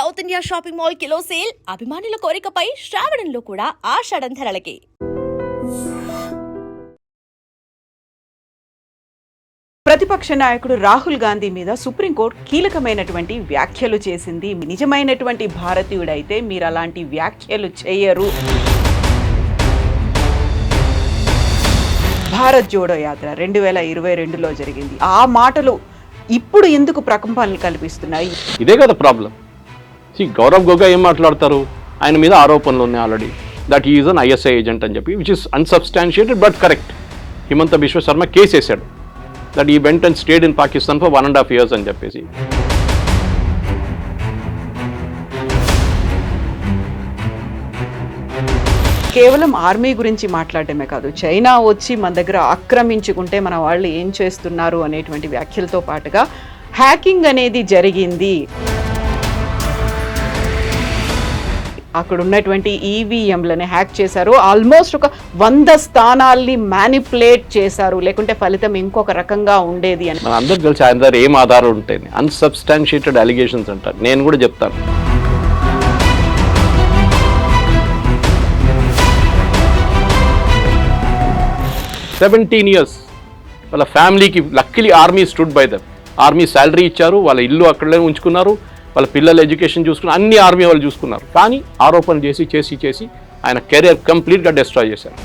South India shopping mall kilo sale అభిమానుల కోరికపై శ్రావణంలో కూడా ఆషాఢం ధరలకి. ప్రతిపక్ష నాయకుడు రాహుల్ గాంధీ మీద సుప్రీంకోర్టు కీలకమైనటువంటి వ్యాఖ్యలు చేసింది. నిజమైనటువంటి భారతీయుడైతే మీరు అలాంటి వ్యాఖ్యలు చేయరు. భారత్ జోడో యాత్ర 2022లో జరిగింది. ఆ మాటలు ఇప్పుడు ఎందుకు ప్రకంపనలు కల్పిస్తున్నాయి? ఇదే కదా ప్రాబ్లం. గౌరవ్ గొగోయ్ ఏం మాట్లాడతారు, ఆయన మీద ఆరోపణలు ఉన్నాయి already that is an ISI agent అని చెప్పి, which is unsubstantiated but correct. Himanta Biswa Sarma case వేశాడు that he went and stayed in Pakistan for 1.5 years అని చెప్పేసి. కేవలం ఆర్మీ గురించి మాట్లాడటమే కాదు, చైనా వచ్చి మన దగ్గర ఆక్రమించుకుంటే మన వాళ్ళు ఏం చేస్తున్నారు అనేటువంటి వ్యాఖ్యలతో పాటుగా హ్యాకింగ్ అనేది జరిగింది. అక్కడ ఉన్నటువంటి ఈవీఎంలని హ్యాక్ చేశారు. ఆల్మోస్ట్ ఒక 100 స్థానాల్ని మ్యానిపులేట్ చేశారు, లేకుంటే ఫలితం ఇంకొక రకంగా ఉండేది అని. మన అందరికి తెలిసి ఆయన దగ్గర ఏం ఆధారం ఉంటాయి, అన్సబ్స్టాన్షియేటెడ్ అలిగేషన్స్ అంటారు. నేను కూడా చెప్తాను. $17 years వాళ్ళ ఫ్యామిలీకి luckily army stood by them. Army salary ఇచ్చారు, వాళ్ళ ఇల్లు అక్కడనే ఉంచుకున్నారు, వాళ్ళ పిల్లల ఎడ్యుకేషన్ చూసుకున్నారు, అన్ని ఆర్మీ వాళ్ళు చూసుకున్నారు. కానీ ఆరోపణలు చేసి ఆయన కెరియర్ కంప్లీట్గా డిస్ట్రాయ్ చేశారు.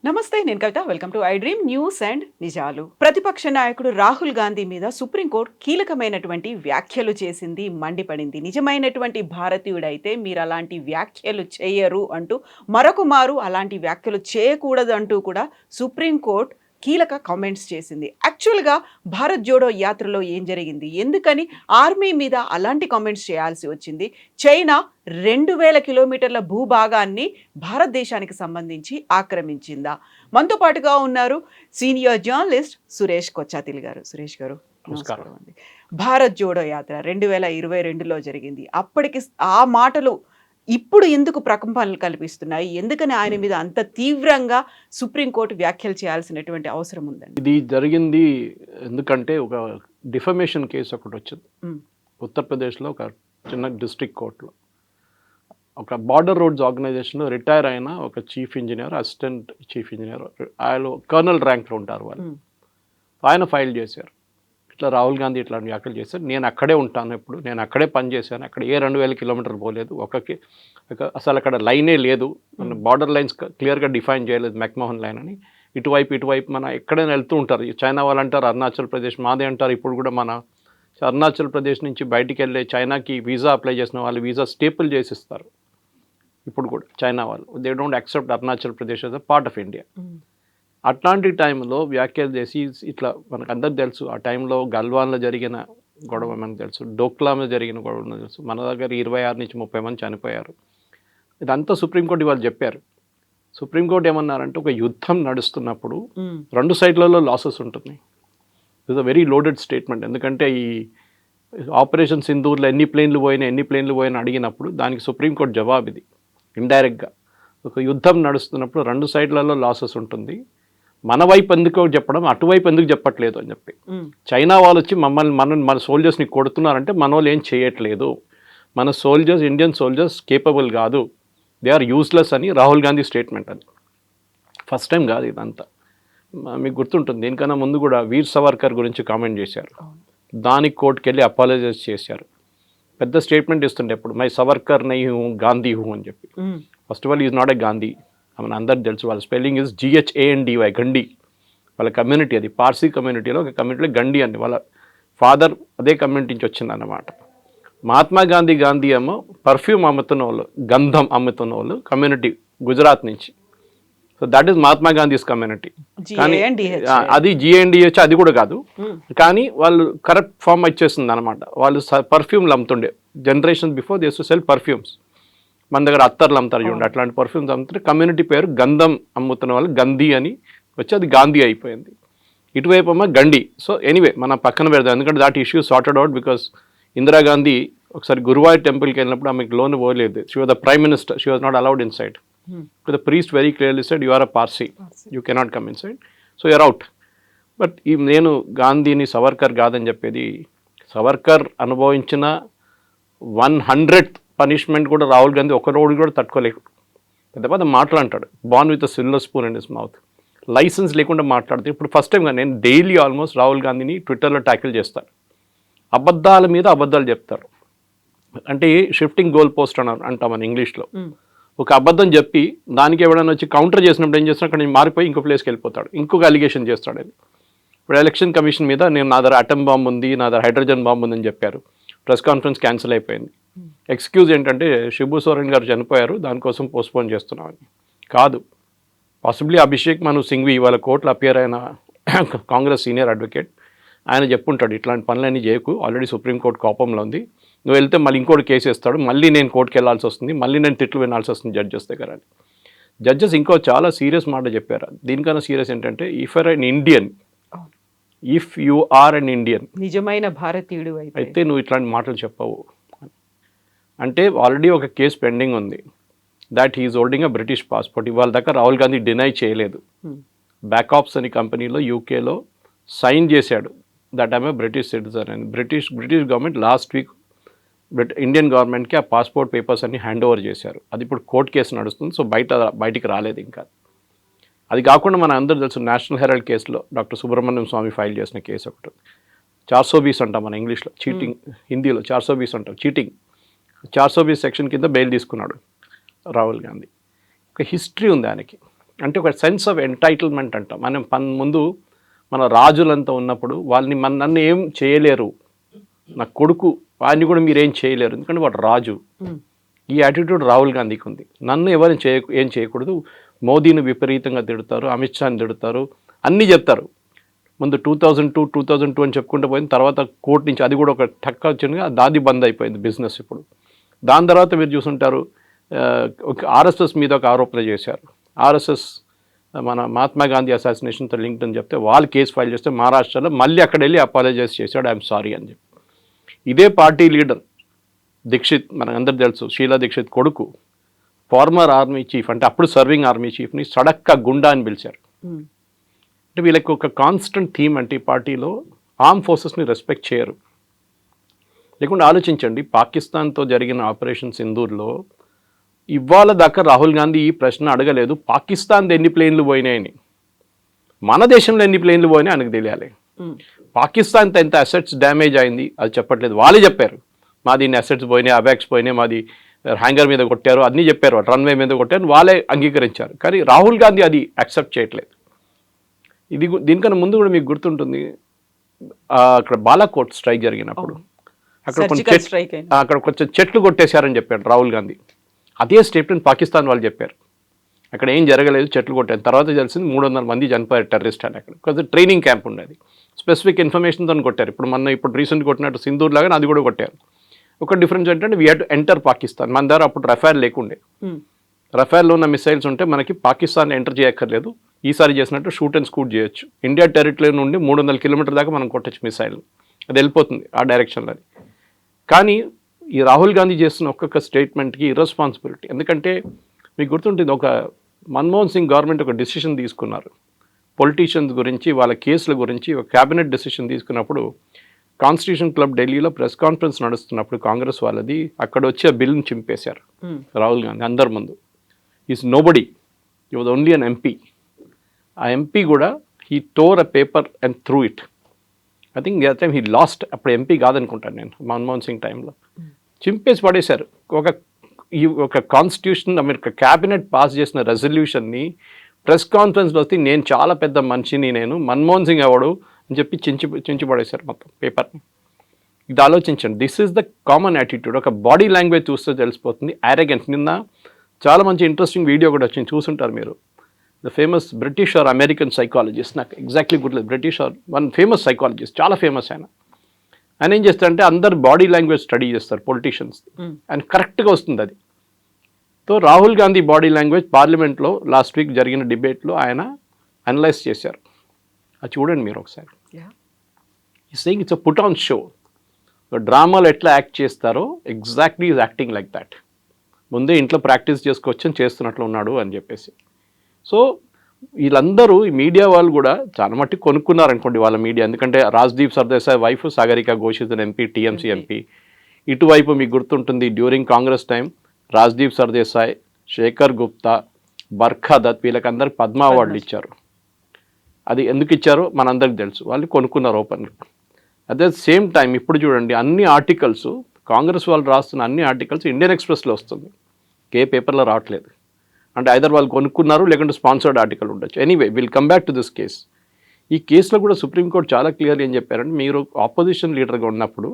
నమస్తే, నేను Kavitha. Welcome to iDream News and నిజాలు. ప్రతిపక్ష నాయకుడు రాహుల్ గాంధీ మీద సుప్రీంకోర్టు కీలకమైనటువంటి వ్యాఖ్యలు చేసింది, మండిపడింది. నిజమైనటువంటి భారతీయుడైతే మీరు అలాంటి వ్యాఖ్యలు చేయరు అంటూ మరొకమారు అలాంటి వ్యాఖ్యలు చేయకూడదు అంటూ కూడా సుప్రీంకోర్టు కీలక కామెంట్స్ చేసింది. యాక్చువల్గా భారత్ జోడో యాత్రలో ఏం జరిగింది, ఎందుకని ఆర్మీ మీద అలాంటి కామెంట్స్ చేయాల్సి వచ్చింది? చైనా 2000 కిలోమీటర్ల భూభాగాన్ని భారతదేశానికి సంబంధించి ఆక్రమించిందా? మనతో పాటుగా ఉన్నారు సీనియర్ జర్నలిస్ట్ సురేష్ కొచ్చాతిల్ గారు. సురేష్ గారు నమస్కారం అండి. భారత్ జోడో యాత్ర 2022లో జరిగింది. అప్పటికి ఆ మాటలు ఇప్పుడు ఎందుకు ప్రకంపనలు కల్పిస్తున్నాయి? ఎందుకని ఆయన మీద అంత తీవ్రంగా సుప్రీంకోర్టు వ్యాఖ్యలు చేయాల్సినటువంటి అవసరం ఉందండి? ఇది జరిగింది ఎందుకంటే ఒక డిఫమేషన్ కేసు ఒకటి వచ్చింది ఉత్తరప్రదేశ్లో, ఒక చిన్న డిస్ట్రిక్ట్ కోర్టులో. ఒక బార్డర్ రోడ్స్ ఆర్గనైజేషన్లో రిటైర్ అయిన ఒక chief engineer, assistant chief engineer, ఆయన కర్నల్ ర్యాంక్లో ఉంటారు వాళ్ళు. ఆయన ఫైల్ చేశారు, ఇట్లా రాహుల్ గాంధీ ఇట్లాంటి వ్యాఖ్యలు చేశారు, నేను అక్కడే ఉంటాను, ఎప్పుడు నేను అక్కడే పనిచేశాను, అక్కడ ఏ 2000 కిలోమీటర్లు పోలేదు, అసలు అక్కడ లైనే లేదు, బార్డర్ లైన్స్ క్లియర్గా డిఫైన్ చేయలేదు, మెక్మోహన్ లైన్ అని. ఇటువైపు మన ఎక్కడైనా వెళ్తూ ఉంటారు. చైనా వాళ్ళు అంటారు అరుణాచల్ ప్రదేశ్ మాదే అంటారు. ఇప్పుడు కూడా మన అరుణాచల్ ప్రదేశ్ నుంచి బయటికి వెళ్ళే చైనాకి వీసా అప్లై చేసిన వాళ్ళు వీసా స్టేపుల్ చేసిస్తారు. ఇప్పుడు కూడా చైనా వాళ్ళు they don't accept Arunachal Pradesh as a part of India. అట్లాంటి టైంలో వ్యాఖ్యలు చేసి ఇట్లా మనకు అందరికి తెలుసు, ఆ టైంలో గల్వాన్లో జరిగిన గొడవ మనకు తెలుసు, డోక్లాంలో జరిగిన గొడవ మనకు తెలుసు. మన దగ్గర 26 నుంచి 30 మంది చనిపోయారు. ఇదంతా సుప్రీంకోర్టు ఇవాళ చెప్పారు. సుప్రీంకోర్టు ఏమన్నారంటే, ఒక యుద్ధం నడుస్తున్నప్పుడు 2 సైడ్లలో లాసెస్ ఉంటుంది. It's a very loaded statement. ఎందుకంటే ఈ ఆపరేషన్ సింధూర్లో ఎన్ని ప్లేన్లు పోయినా అడిగినప్పుడు దానికి సుప్రీంకోర్టు జవాబు ఇది ఇండైరెక్ట్గా. ఒక యుద్ధం నడుస్తున్నప్పుడు 2 సైడ్లలో లాసెస్ ఉంటుంది, మన వైపు ఎందుకు చెప్పడం, అటువైపు ఎందుకు చెప్పట్లేదు అని చెప్పి. చైనా వాళ్ళు వచ్చి మన సోల్జర్స్ని కొడుతున్నారంటే మన వాళ్ళు ఏం చేయట్లేదు, మన సోల్జర్స్, ఇండియన్ సోల్జర్స్ కేపబుల్ కాదు, దే ఆర్ యూస్లెస్ అని రాహుల్ గాంధీ స్టేట్మెంట్. అది ఫస్ట్ టైం కాదు ఇదంతా. మీకు గుర్తుంటుంది, దీనికన్నా ముందు కూడా వీర్ సవర్కర్ గురించి కామెంట్ చేశారు, దానికి కోర్టుకు వెళ్ళి అపాలజైజ్ చేశారు. పెద్ద స్టేట్మెంట్ ఇస్తుండే ఎప్పుడు, మై సవర్కర్ నై హూ గాంధీ హూ అని చెప్పి. First of all is not a Gandhi, మన అందరికి తెలుసు, వాళ్ళ స్పెల్లింగ్ ఇస్ GHANDY, గండి. వాళ్ళ కమ్యూనిటీ అది, పార్సీ కమ్యూనిటీలో ఒక కమ్యూనిటీలో గండి అని, వాళ్ళ ఫాదర్ అదే కమ్యూనిటీ నుంచి వచ్చిందన్నమాట. మహాత్మా గాంధీ ఏమో పర్ఫ్యూమ్ అమ్ముతున్న వాళ్ళు, గంధం అమ్ముతున్న వాళ్ళు కమ్యూనిటీ గుజరాత్ నుంచి. So that is Mahatma Gandhi's community. కానీ అది GNDH అది కూడా కాదు, కానీ వాళ్ళు కరెక్ట్ ఫామ్ వచ్చేస్తుంది అనమాట. వాళ్ళు పర్ఫ్యూమ్లు అమ్ముతుండే, generation before they to sell perfumes. మన దగ్గర అత్తర్లు అమ్ముతారు చూడండి, అట్లాంటి పర్ఫ్యూమ్స్ అమ్ముతుంటే కమ్యూనిటీ పేరు గంధం అమ్ముతున్న వాళ్ళు గంధీ అని వచ్చి అది గాంధీ అయిపోయింది. ఇటువైపు అమ్మ గండి. సో ఎనీవే మనం పక్కన పెడదాం, ఎందుకంటే that issue sorted out because Indira Gandhi ఒకసారి గురువాయూర్ టెంపుల్కి వెళ్ళినప్పుడు ఆమెకు లోన్ పోలేదు. She was the prime minister, she was not allowed inside. The priest very clearly said you are a Parsi, you cannot come inside, so you're out. But ఈ నేను గాంధీని సవర్కర్ కాదని చెప్పేది, సవర్కర్ అనుభవించిన 100th పనిష్మెంట్ కూడా రాహుల్ గాంధీ ఒక రోజు కూడా తట్టుకోలేడు. పెద్ద పెద్ద మాటలు అంటాడు, born with silver spoon in his mouth, license లేకుండా మాట్లాడితే. ఇప్పుడు ఫస్ట్ టైం నేను డైలీ ఆల్మోస్ట్ రాహుల్ గాంధీని ట్విట్టర్లో ట్యాకిల్ చేస్తాను. అబద్ధాల మీద అబద్ధాలు చెప్తారు, అంటే షిఫ్టింగ్ గోల్ పోస్ట్ అని అంటామని ఇంగ్లీష్లో. ఒక అబద్ధం చెప్పి దానికి ఎవరైనా వచ్చి కౌంటర్ చేసినప్పుడు ఏం చేస్తాడు, అక్కడ నుంచి మారిపోయి ఇంకో ప్లేస్కి వెళ్ళిపోతాడు, ఇంకొక అలిగేషన్ చేస్తాడు. అది ఇప్పుడు ఎలక్షన్ కమిషన్ మీద నేను నా దగ్గర అటమ్ బాంబ్ ఉంది, నా దగ్గర హైడ్రోజన్ బాంబ్ ఉందని చెప్పారు. ప్రెస్ కాన్ఫరెన్స్ క్యాన్సిల్ అయిపోయింది. ఎక్స్క్యూజ్ ఏంటంటే శిబు సోరెన్ గారు చనిపోయారు, దానికోసం పోస్ట్పోన్ చేస్తున్నామని. కాదు, పాసిబ్లీ అభిషేక్ మను సింఘ్వి ఇవాళ కోర్టులో అపియర్ అయిన కాంగ్రెస్ సీనియర్ అడ్వకేట్, ఆయన చెప్పుంటాడు ఇట్లాంటి పనులన్నీ చేయకు, ఆల్రెడీ సుప్రీంకోర్టు కోపంలో ఉంది, నువ్వు వెళ్తే మళ్ళీ ఇంకోటి కేసు వేస్తాడు, మళ్ళీ నేను కోర్టుకి వెళ్ళాల్సి వస్తుంది, మళ్ళీ నేను తిట్లు వినాల్సి వస్తుంది జడ్జెస్ దగ్గర అని. జడ్జెస్ ఇంకో చాలా సీరియస్ మాట చెప్పారు. దీనికన్నా సీరియస్ ఏంటంటే, if are an Indian, if you are an Indian, నిజమైన భారతీయుడు అయితే నువ్వు ఇట్లాంటి మాటలు చెప్పవు. అంటే ఆల్రెడీ ఒక కేసు పెండింగ్ ఉంది, that he is holding a British passport. ఇవాళ దాకా రాహుల్ గాంధీ డినై చేయలేదు. బ్యాకాప్స్ అని కంపెనీలో యూకేలో సైన్ చేశాడు that I'm a British citizen అని. British government last week Indian గవర్నమెంట్కి ఆ పాస్పోర్ట్ పేపర్స్ అన్ని హ్యాండ్ ఓవర్ చేశారు. అది ఇప్పుడు కోర్టు కేసు నడుస్తుంది, సో బయటికి రాలేదు ఇంకా. అది కాకుండా మన అందరూ తెలుసు నేషనల్ హెరాల్డ్ కేసులో డాక్టర్ సుబ్రహ్మణ్యం స్వామి ఫైల్ చేసిన కేసు ఒకటి 420 అంటాం మన ఇంగ్లీష్లో, చీటింగ్, హిందీలో 420 అంటాం, చీటింగ్. 420 సెక్షన్ కింద బెయిల్ తీసుకున్నాడు రాహుల్ గాంధీ. ఒక హిస్టరీ ఉంది ఆయనకి, అంటే ఒక సెన్స్ ఆఫ్ ఎంటైటిల్మెంట్ అంటాం. మనం ముందు మన రాజులంతా ఉన్నప్పుడు వాళ్ళని నన్ను ఏం చేయలేరు, నా కొడుకు వాడిని కూడా మీరేం చేయలేరు, ఎందుకంటే వాడు రాజు. ఈ యాటిట్యూడ్ రాహుల్ గాంధీకి ఉంది. నన్ను ఎవరిని ఏం చేయకూడదు, మోదీని విపరీతంగా తిడతారు, అమిత్ షాని తిడతారు, అన్నీ చెప్తారు. ముందు 2002 అని చెప్పుకుంటూ పోయింది, తర్వాత కోర్టు నుంచి అది కూడా ఒక టక్క వచ్చింది, దాది బంద్ అయిపోయింది బిజినెస్ ఇప్పుడు. దాని తర్వాత మీరు చూసుంటారు ఒక ఆర్ఎస్ఎస్ మీద ఒక ఆరోపణ చేశారు. ఆర్ఎస్ఎస్ మన మహాత్మా గాంధీ అసాసినేషన్తో లింక్డ్ అని చెప్తే వాళ్ళు కేసు ఫైల్ చేస్తే మహారాష్ట్రలో మళ్ళీ అక్కడ వెళ్ళి అపాలజైజ్ చేశాడు, ఐఎమ్ సారీ అని చెప్పి. ఇదే పార్టీ లీడర్ దీక్షిత్, మనకు అందరు తెలుసు, షీలా దీక్షిత్ కొడుకు, ఫార్మర్ ఆర్మీ చీఫ్, అంటే అప్పుడు సర్వింగ్ ఆర్మీ చీఫ్ని సడక్క గుండా అని పిలిచారు. అంటే వీళ్ళకి ఒక కాన్స్టెంట్ థీమ్ అంటే ఈ పార్టీలో ఆర్మ్ ఫోర్సెస్ని రెస్పెక్ట్ చేయరు. లేకుండా ఆలోచించండి, పాకిస్తాన్తో జరిగిన ఆపరేషన్ సింధూర్లో ఇవాళ దాకా రాహుల్ గాంధీ ఈ ప్రశ్న అడగలేదు, పాకిస్తాన్ది ఎన్ని ప్లేన్లు పోయినాయని. మన దేశంలో ఎన్ని ప్లేన్లు పోయినాయి ఆయనకు తెలియాలి. పాకిస్తాన్తో ఎంత అసెట్స్ డ్యామేజ్ అయింది అది చెప్పట్లేదు, వాళ్ళే చెప్పారు. మాది ఇన్ని అసెట్స్ పోయినాయి, అబాక్స్ పోయినాయి, మాది హ్యాంగర్ మీద కొట్టారు, అన్నీ చెప్పారు, రన్వే మీద కొట్టారు, వాళ్ళే అంగీకరించారు. కానీ రాహుల్ గాంధీ అది యాక్సెప్ట్ చేయట్లేదు. దీనికన్నా ముందు కూడా మీకు గుర్తుంటుంది, అక్కడ బాలాకోట్ స్ట్రైక్ జరిగినప్పుడు అక్కడ కొంచెం చెట్లు కొట్టేశారని చెప్పాడు రాహుల్ గాంధీ. అదే స్టేట్మెంట్ పాకిస్తాన్ వాళ్ళు చెప్పారు, అక్కడ ఏం జరగలేదు, చెట్లు కొట్టారు. తర్వాత తెలిసింది 300 మంది చనిపోయారు టెర్రరిస్ట్ అని. అక్కడ కొంచెం ట్రైనింగ్ క్యాంప్ ఉండేది, స్పెసిఫిక్ ఇన్ఫర్మేషన్తో కొట్టారు. ఇప్పుడు రీసెంట్ కొట్టినట్టు సింధూర్ లాగా అది కూడా కొట్టారు. ఒక డిఫరెన్స్ ఏంటంటే we had to enter Pakistan. మన దగ్గర అప్పుడు రఫేల్ లేకుండే, రఫేల్లో ఉన్న మిసైల్స్ ఉంటే మనకి పాకిస్తాన్ ఎంటర్ చేయక్కర్లేదు, ఈసారి చేసినట్టు షూట్ అండ్ స్కూట్ చేయొచ్చు. ఇండియా టెరిటరీ నుండి 300 కిలోమీటర్ దాకా మనం కొట్టచ్చు మిసైల్, అది వెళ్ళిపోతుంది ఆ డైరెక్షన్లో. కానీ ఈ రాహుల్ గాంధీ చేస్తున్న ఒక్కొక్క స్టేట్మెంట్కి ఇర్రెస్పాన్సిబిలిటీ. ఎందుకంటే మీకు గుర్తుంటుంది, ఒక మన్మోహన్ సింగ్ గవర్నమెంట్ ఒక డెసిషన్ తీసుకున్నారు పొలిటీషియన్స్ గురించి, వాళ్ళ కేసుల గురించి ఒక క్యాబినెట్ డెసిషన్ తీసుకున్నప్పుడు కాన్స్టిట్యూషన్ క్లబ్ ఢిల్లీలో ప్రెస్ కాన్ఫరెన్స్ నడుస్తున్నప్పుడు కాంగ్రెస్ వాళ్ళది, అక్కడ వచ్చి ఆ బిల్లుని చింపేశారు రాహుల్ గాంధీ అందరి ముందు. Is nobody, he was only an MP. ఆ ఎంపీ కూడా he tore a paper and threw it. I think the time he lost, అప్పుడు ఎంపీ కాదనుకుంటాను నేను, మన్మోహన్ సింగ్ టైంలో చింపేసి పడేశారు. ఒక కాన్స్టిట్యూషన్ అమెరికా క్యాబినెట్ పాస్ చేసిన రెజల్యూషన్ని ప్రెస్ కాన్ఫరెన్స్లో వస్తే నేను చాలా పెద్ద మనిషిని, నేను మన్మోహన్ సింగ్ ఎవడు అని చెప్పి చించి పడేశారు మొత్తం పేపర్ని. ఇది ఆలోచించండి, this is the common attitude. ఒక బాడీ లాంగ్వేజ్ చూస్తే తెలిసిపోతుంది, యారగెంట్. నిన్న చాలా మంచి ఇంట్రెస్టింగ్ వీడియో కూడా వచ్చింది, చూసుంటారు మీరు. The famous British or American psychologist, నాకు ఎగ్జాక్ట్లీ గుర్తులేదు, British or one famous psychologist, చాలా ఫేమస్ ఆయన. ఆయన ఏం చేస్తారంటే అందరు బాడీ లాంగ్వేజ్ స్టడీ చేస్తారు పొలిటీషియన్స్, అండ్ కరెక్ట్గా వస్తుంది అది. So Rahul Gandhi body language పార్లమెంట్లో లాస్ట్ వీక్ జరిగిన డిబేట్లో ఆయన అనలైజ్ చేశారు. అది చూడండి మీరు ఒకసారి. ఈ saying it's a put on show. డ్రామాలో ఎట్లా యాక్ట్ చేస్తారో exactly is acting like that. ముందే ఇంట్లో ప్రాక్టీస్ చేసుకొచ్చి చేస్తున్నట్లు ఉన్నాడు అని చెప్పేసి. సో వీళ్ళందరూ ఈ మీడియా వాళ్ళు కూడా చాలా మట్టుకు కొనుక్కున్నారు అనుకోండి వాళ్ళ మీడియా. ఎందుకంటే Rajdeep Sardesai wife Sagarika Ghosh is MP, TMC MP. ఇటువైపు మీకు గుర్తుంటుంది డ్యూరింగ్ కాంగ్రెస్ టైం రాజ్దీప్ సర్దేశాయ్, శేఖర్ గుప్తా, బర్ఖా దత్ వీళ్ళకందరికి పద్మ అవార్డులు ఇచ్చారు. అది ఎందుకు ఇచ్చారో మనందరికి తెలుసు, వాళ్ళు కొనుక్కున్నారు ఓపెన్గా. అట్ ద సేమ్ టైం ఇప్పుడు చూడండి అన్ని ఆర్టికల్స్ కాంగ్రెస్ వాళ్ళు రాస్తున్న అన్ని ఆర్టికల్స్ ఇండియన్ ఎక్స్ప్రెస్లో వస్తుంది, ఏ పేపర్లో రావట్లేదు. అంటే ఐదర్ వాళ్ళు కొనుక్కున్నారు లేకుంటే స్పాన్సర్డ్ ఆర్టికల్ ఉండొచ్చు. Anyway will come back to this case. ఈ కేసులో కూడా సుప్రీంకోర్టు చాలా క్లియర్ ఏం చెప్పారంటే మీరు ఆపోజిషన్ లీడర్గా ఉన్నప్పుడు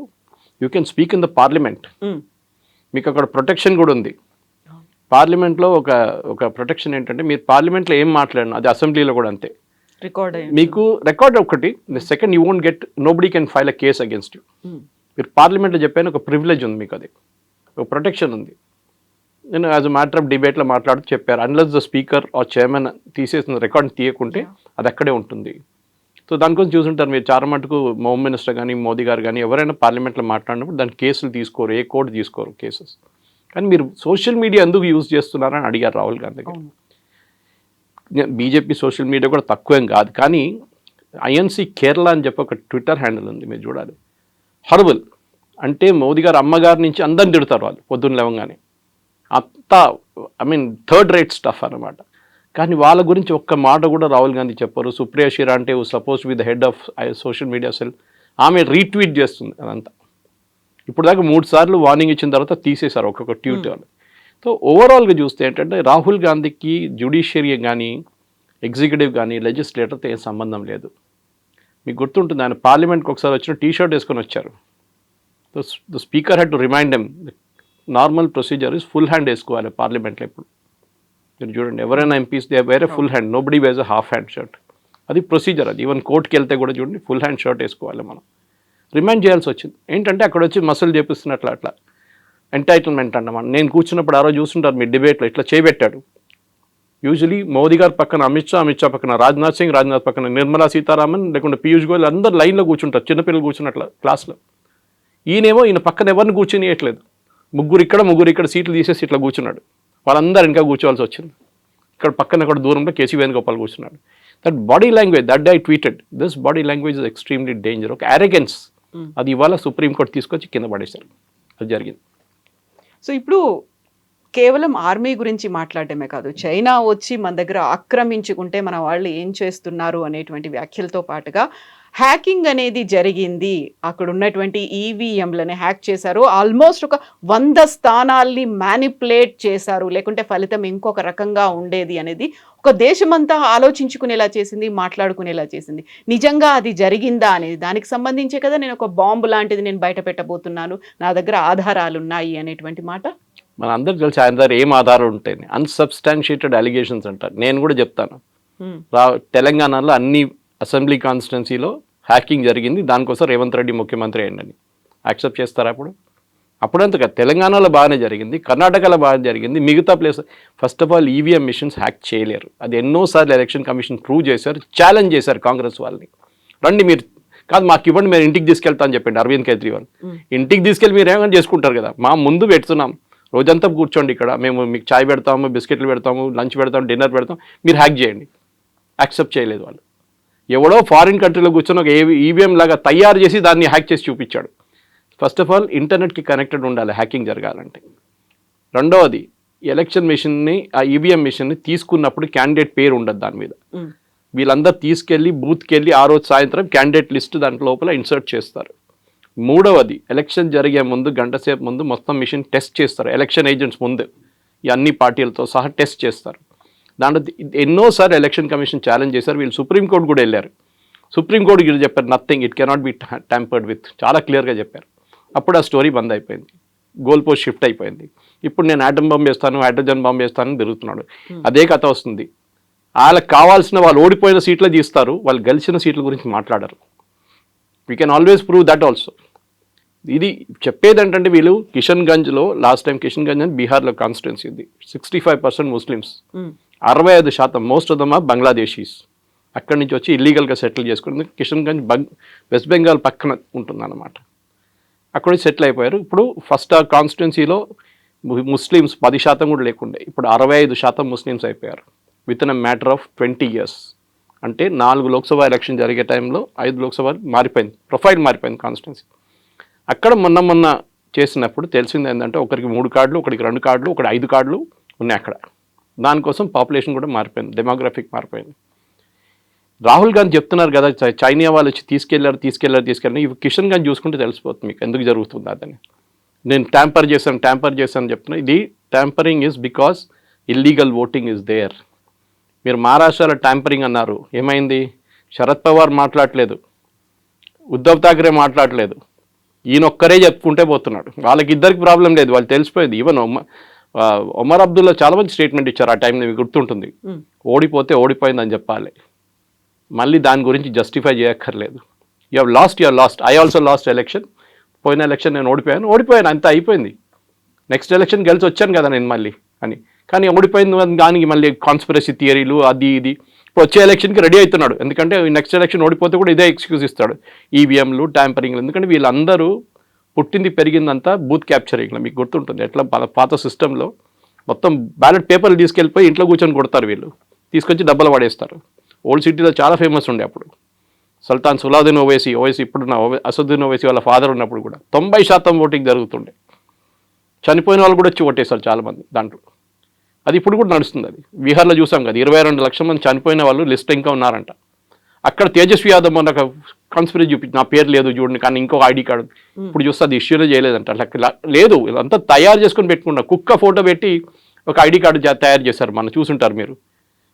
you can speak in the parliament. మీకు అక్కడ ప్రొటెక్షన్ కూడా ఉంది. పార్లమెంట్లో ఒక ప్రొటెక్షన్ ఏంటంటే మీరు పార్లమెంట్లో ఏం మాట్లాడినా అది అసెంబ్లీలో కూడా అంతే మీకు రికార్డ్ ఒకటి. Second you won't get nobody can file a case against you. మీరు పార్లమెంట్లో చెప్పాను ఒక ప్రివిలేజ్ ఉంది మీకు, అది ఒక ప్రొటెక్షన్ ఉంది. నేను యాజ్ అ మ్యాటర్ ఆఫ్ డిబేట్లో మాట్లాడుతూ చెప్పారు unless the speaker or chairman తీసేసిన రికార్డ్ తీయకుంటే అది అక్కడే ఉంటుంది. సో దానికోసం చూసుంటారు మీరు చాలా మటుకు హోమ్ మినిస్టర్ కానీ మోదీ గారు కానీ ఎవరైనా పార్లమెంట్లో మాట్లాడినప్పుడు దాని కేసులు తీసుకోరు, ఏ కోర్టు తీసుకోరు కేసెస్. కానీ మీరు సోషల్ మీడియా ఎందుకు యూజ్ చేస్తున్నారని అడిగారు రాహుల్ గాంధీ గారు. బీజేపీ సోషల్ మీడియా కూడా తక్కువేం కాదు, కానీ ఐఎన్సీ కేరళ అని చెప్పి ఒక ట్విట్టర్ హ్యాండిల్ ఉంది, మీరు చూడాలి. హారబుల్ అంటే మోదీ గారు అమ్మగారి నుంచి అందరిని తిడతారు వాళ్ళు పొద్దున్న లేవగానే. అంతా థర్డ్ రేట్ స్టఫ్ అన్నమాట. కానీ వాళ్ళ గురించి ఒక్క మాట కూడా రాహుల్ గాంధీ చెప్పారు. సుప్రియా షిరా అంటే suppose with the head of social media cell, ఆమె రీట్వీట్ చేస్తుంది అదంతా. ఇప్పుడు దాకా 3 సార్లు వార్నింగ్ ఇచ్చిన తర్వాత తీసేశారు ఒక్కొక్క ట్వీట్ వాళ్ళు. సో ఓవరాల్గా చూస్తే ఏంటంటే రాహుల్ గాంధీకి జ్యుడిషియరీ కానీ ఎగ్జిక్యూటివ్ కానీ లెజిస్లేటర్తో ఏం సంబంధం లేదు. మీకు గుర్తుంటుంది ఆయన పార్లమెంట్కి ఒకసారి వచ్చిన టీ-షర్ట్ వేసుకొని వచ్చారు. The speaker had to remind them normal procedure is full hand వేసుకోవాలి పార్లమెంట్లో. ఇప్పుడు మీరు చూడండి ఎవరైనా ఎంపీస్ దే వేరే full hand, nobody wears a half hand shirt. అది ప్రొసీజర్. అది ఈవెన్ కోర్టుకి వెళ్తే కూడా చూడండి ఫుల్ హ్యాండ్ షర్ట్ వేసుకోవాలి. మనం రిమైండ్ చేయాల్సి వచ్చింది. ఏంటంటే అక్కడ వచ్చి మసలు చేపిస్తున్నట్లు అట్లా ఎంటైటిల్మెంట్ అన్నమాట. నేను కూర్చున్నప్పుడు ఆ రోజు చూస్తుంటారు మీ డిబేట్లో ఇట్లా చేయబెట్టాడు. యూజువలీ మోదీ గారు పక్కన అమిత్ షా పక్కన రాజ్నాథ్ సింగ్ పక్కన నిర్మలా సీతారామన్ లేకుంటే పీయూష్ గోయల్ అందరు లైన్లో కూర్చుంటారు, చిన్నపిల్లలు కూర్చున్నట్ల క్లాస్లో. ఈయన పక్కన ఎవరిని కూర్చొనియట్లేదు. ముగ్గురు ఇక్కడ సీట్లు తీసేసి ఇట్లా కూర్చున్నాడు. వాళ్ళందరూ ఇంకా కూర్చోవాల్సి వచ్చింది. ఇక్కడ పక్కన దూరంలో కేసీ వేణుగోపాల్ కూర్చున్నాడు. That body language that day I tweeted this body language is extremely danger. ఒక అరెగెన్స్. అది ఇవాళ సుప్రీంకోర్టు తీసుకొచ్చి కింద పడేశారు. అది జరిగింది. సో ఇప్పుడు కేవలం ఆర్మీ గురించి మాట్లాడటమే కాదు, చైనా వచ్చి మన దగ్గర ఆక్రమించుకుంటే మన వాళ్ళు ఏం చేస్తున్నారు అనేటువంటి వ్యాఖ్యలతో పాటుగా హ్యాకింగ్ అనేది జరిగింది. అక్కడ ఉన్నటువంటి ఈవీఎంలని హ్యాక్ చేశారు. ఆల్మోస్ట్ ఒక 100 స్థానాల్ని మ్యానిపులేట్ చేశారు, లేకుంటే ఫలితం ఇంకొక రకంగా ఉండేది అనేది ఒక దేశమంతా ఆలోచించుకునేలా చేసింది, మాట్లాడుకునేలా చేసింది. నిజంగా అది జరిగిందా అనేది దానికి సంబంధించే కదా నేను ఒక బాంబు లాంటిది నేను బయట పెట్టబోతున్నాను, నా దగ్గర ఆధారాలు ఉన్నాయి అనేటువంటి మాట. మన అందరికి తెలిసి ఆయన దగ్గర ఏం ఆధారాలు ఉంటాయి, అన్సబ్స్టాన్షియేటెడ్ అలిగేషన్స్ అంటారు. నేను కూడా చెప్తాను, తెలంగాణలో అన్ని అసెంబ్లీ కాన్స్టిట్యున్సీలో హ్యాకింగ్ జరిగింది, దానికోసం రేవంత్ రెడ్డి ముఖ్యమంత్రి అయ్యండి. యాక్సెప్ట్ చేస్తారా? అప్పుడంతగా తెలంగాణలో బాగానే జరిగింది, కర్ణాటకలో బాగా జరిగింది, మిగతా place. First of all EVM machines hack చేయలేరు. అది ఎన్నోసార్లు ఎలక్షన్ కమిషన్ ప్రూవ్ చేశారు, ఛాలెంజ్ చేశారు కాంగ్రెస్ వాళ్ళని. రండి మీరు కాదు మాకు ఇవ్వండి, మీరు ఇంటికి తీసుకెళ్తా అని చెప్పండి అరవింద్ కేజ్రీవాల్. ఇంటికి తీసుకెళ్ళి మీరు ఏమైనా చేసుకుంటారు కదా, మా ముందు పెడుతున్నాం, రోజంతా కూర్చోండి ఇక్కడ, మేము మీకు చాయ్ పెడతాము, బిస్కెట్లు పెడతాము, లంచ్ పెడతాము, డిన్నర్ పెడతాం, మీరు హ్యాక్ చేయండి. యాక్సెప్ట్ చేయలేదు వాళ్ళు. ఎవడో ఫారిన్ కంట్రీలో కూర్చొని ఒక ఈవీఎం లాగా తయారు చేసి దాన్ని హ్యాక్ చేసి చూపించాడు. ఫస్ట్ ఆఫ్ ఆల్ ఇంటర్నెట్కి కనెక్టెడ్ ఉండాలి హ్యాకింగ్ జరగాలంటే. రెండవది ఎలక్షన్ మిషన్ని, ఆ ఈవీఎం మిషన్ని తీసుకున్నప్పుడు క్యాండిడేట్ పేరు ఉండదు దాని మీద. వీళ్ళందరూ తీసుకెళ్ళి బూత్కి వెళ్ళి ఆ రోజు సాయంత్రం క్యాండిడేట్ లిస్ట్ దాంట్లో లోపల ఇన్సర్ట్ చేస్తారు. మూడవది ఎలక్షన్ జరిగే ముందు గంట సేపు ముందు మొత్తం మిషన్ టెస్ట్ చేస్తారు. ఎలక్షన్ ఏజెంట్స్ ముందు ఈ అన్ని పార్టీలతో సహా టెస్ట్ చేస్తారు. దాంట్లో ఎన్నోసార్లు ఎలక్షన్ కమిషన్ ఛాలెంజ్ చేశారు. వీళ్ళు సుప్రీంకోర్టు కూడా వెళ్ళారు. సుప్రీంకోర్టుకి ఇది చెప్పారు, nothing, it cannot be tampered with, చాలా క్లియర్గా చెప్పారు. అప్పుడు ఆ స్టోరీ బంద్ అయిపోయింది, గోల్ పోస్ట్ షిఫ్ట్ అయిపోయింది. ఇప్పుడు నేను ఆటం బాంబు వేస్తాను, హైడ్రోజన్ బాంబు వేస్తానని తిరుగుతున్నాడు. అదే కథ వస్తుంది. వాళ్ళకి కావాల్సిన వాళ్ళు ఓడిపోయిన సీట్లు తీస్తారు, వాళ్ళు గెలిచిన సీట్ల గురించి మాట్లాడరు. We can always prove that also. ఇది చెప్పేది ఏంటంటే వీళ్ళు కిషన్గంజ్లో లాస్ట్ టైం, కిషన్గంజ్ అని బీహార్లో కాన్స్టిట్యున్సీ ఇది, 65% Muslims, 65% most of them are Bangladeshis. అక్కడి నుంచి వచ్చి ఇల్లీగల్గా సెటిల్ చేసుకుని కిషన్గంజ్ వెస్ట్ బెంగాల్ పక్కన ఉంటుందన్నమాట. అక్కడ సెటిల్ అయిపోయారు. ఇప్పుడు ఫస్ట్ ఆ కాన్స్టిట్యున్సీలో ముస్లిమ్స్ 10% కూడా లేకుండే, ఇప్పుడు 65% ముస్లిమ్స్ అయిపోయారు with in a matter of 20 years. అంటే 4 లోక్సభ ఎలక్షన్ జరిగే టైంలో 5 లోక్సభ మారిపోయింది, ప్రొఫైల్ మారిపోయింది కాన్స్టిట్యున్సీ. అక్కడ మొన్న చేసినప్పుడు తెలిసింది ఏంటంటే ఒకరికి 3 కార్డులు, ఒకరికి 2 కార్డులు, ఒకటి 5 కార్డులు ఉన్నాయి అక్కడ. దానికోసం పాపులేషన్ కూడా మారిపోయింది, డెమోగ్రఫిక్ మారిపోయింది. రాహుల్ గాంధీ చెప్తున్నారు కదా చైనా వాళ్ళు వచ్చి తీసుకెళ్లారు. ఇవి కిషన్ గాంధీ చూసుకుంటే తెలిసిపోతుంది మీకు ఎందుకు జరుగుతుంది అదని. నేను ట్యాంపర్ చేశాను చెప్తున్నా. ఇది tampering is because illegal voting is there. మీరు మహారాష్ట్రలో ట్యాంపరింగ్ అన్నారు, ఏమైంది? శరద్ పవార్ మాట్లాడలేదు, ఉద్ధవ్ ఠాక్రే మాట్లాడలేదు, ఈయనొక్కరే చెప్పుకుంటే పోతున్నాడు. వాళ్ళకి ఇద్దరికి ప్రాబ్లం లేదు, వాళ్ళు తెలిసిపోయింది. ఈవెన్ ఒమర్ అబ్దుల్లా చాలా మంది స్టేట్మెంట్ ఇచ్చారు ఆ టైంలో, మీకు గుర్తుంటుంది. ఓడిపోతే ఓడిపోయిందని చెప్పాలి, మళ్ళీ దాని గురించి జస్టిఫై చేయక్కర్లేదు. You have lost. I also last election. పోయిన ఎలక్షన్ నేను ఓడిపోయాను అంతా అయిపోయింది. నెక్స్ట్ ఎలక్షన్ గెలిచి వచ్చాను కదా నేను మళ్ళీ అని. కానీ ఓడిపోయింది దానికి మళ్ళీ కాన్స్పిరసీ థియరీలు అది ఇది. ఇప్పుడు వచ్చే ఎలక్షన్కి రెడీ అవుతున్నాడు, ఎందుకంటే నెక్స్ట్ ఎలక్షన్ ఓడిపోతే కూడా ఇదే ఎక్స్క్యూజ్ ఇస్తాడు, ఈవీఎంలు ట్యాంపరింగ్లు. ఎందుకంటే వీళ్ళందరూ పుట్టింది పెరిగిందంతా బూత్ క్యాప్చరింగ్లో. మీకు గుర్తుంటుంది ఎట్లా పాత సిస్టంలో మొత్తం బ్యాలెట్ పేపర్లు తీసుకెళ్ళిపోయి ఇంట్లో కూర్చొని కొడతారు వీళ్ళు, తీసుకొచ్చి డబ్బలు పడేస్తారు. ఓల్డ్ సిటీలో చాలా ఫేమస్ ఉండే అప్పుడు. సుల్తాన్ సలావుద్దీన్ ఓవైసీ ఇప్పుడున్న అసదుద్దీన్ ఓవైసీ వాళ్ళ ఫాదర్ ఉన్నప్పుడు కూడా 90% ఓటింగ్ జరుగుతుండే. చనిపోయిన వాళ్ళు కూడా వచ్చి ఓటేస్తారు చాలామంది దాంట్లో. అది ఇప్పుడు కూడా నడుస్తుంది. అది బీహార్లో చూసాం కదా, 22 లక్షల మంది చనిపోయిన వాళ్ళు లిస్ట్ ఇంకా ఉన్నారంట. అక్కడ తేజస్వి యాదవ్ మొన్న కాన్స్పిరసీ చూపించి నా పేరు లేదు చూడండి, కానీ ఇంకొక ఐడి కార్డు. ఇప్పుడు చూస్తే అది ఇష్యూనే చేయలేదంట. అట్లా లేదు, అంతా తయారు చేసుకొని పెట్టుకున్నారు. కుక్క ఫోటో పెట్టి ఒక ఐడి కార్డు తయారు చేశారు, మనం చూసుంటారు మీరు.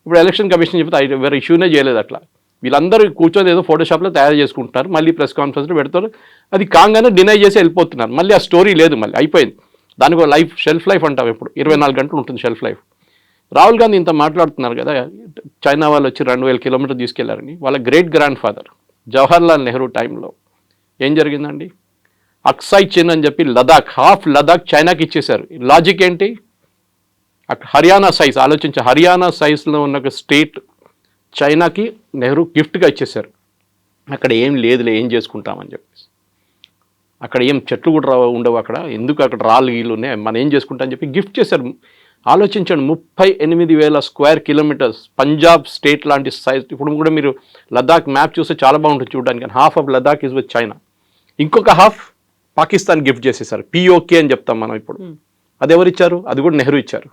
ఇప్పుడు ఎలక్షన్ కమిషన్ చెప్తే ఎవరు ఇష్యూనే చేయలేదు. అట్లా వీళ్ళందరూ కూర్చొని ఏదో ఫోటోషాప్లో తయారు చేసుకుంటున్నారు, మళ్ళీ ప్రెస్ కాన్ఫరెన్స్లో పెడతారు. అది కాగానే డినై చేసి వెళ్ళిపోతున్నారు. మళ్ళీ ఆ స్టోరీ లేదు, మళ్ళీ అయిపోయింది. దానికి షెల్ఫ్ లైఫ్ అంటాం. ఇప్పుడు 24 గంటలు ఉంటుంది షెల్ఫ్ లైఫ్. రాహుల్ గాంధీ ఇంత మాట్లాడుతున్నారు కదా, చైనా వాళ్ళు వచ్చి 2000 కిలోమీటర్లు తీసుకెళ్లారని. వాళ్ళ great grand father Jawaharlal Nehru టైంలో ఏం జరిగిందండి? అక్సాయ్ చిన్ అని చెప్పి హాఫ్ లదాఖ్ చైనాకి ఇచ్చేశారు. లాజిక్ ఏంటి? అక్కడ హర్యానా సైజ్ ఆలోచించి, హర్యానా సైజ్లో ఉన్న ఒక స్టేట్ చైనాకి నెహ్రూ గిఫ్ట్గా ఇచ్చేశారు. అక్కడ ఏం లేదులే, ఏం చేసుకుంటామని చెప్పేసి. అక్కడ ఏం చెట్లు కూడా ఉండవు, అక్కడ ఎందుకు అక్కడ రాళ్ళు గీళ్ళు ఉన్నాయి, మనం ఏం చేసుకుంటామని చెప్పి గిఫ్ట్ చేశారు. ఆలోచించండి, 38,000 స్క్వేర్ కిలోమీటర్స్ పంజాబ్ స్టేట్ లాంటి సైజ్. ఇప్పుడు కూడా మీరు లదాఖ్ మ్యాప్ చూస్తే చాలా బాగుంటుంది చూడడానికి. Half of Ladakh is with China, ఇంకొక హాఫ్ పాకిస్తాన్ గిఫ్ట్ చేసేసారు. పిఓకే అని చెప్తాం మనం ఇప్పుడు. అది ఎవరు ఇచ్చారు? అది కూడా నెహ్రూ ఇచ్చారు.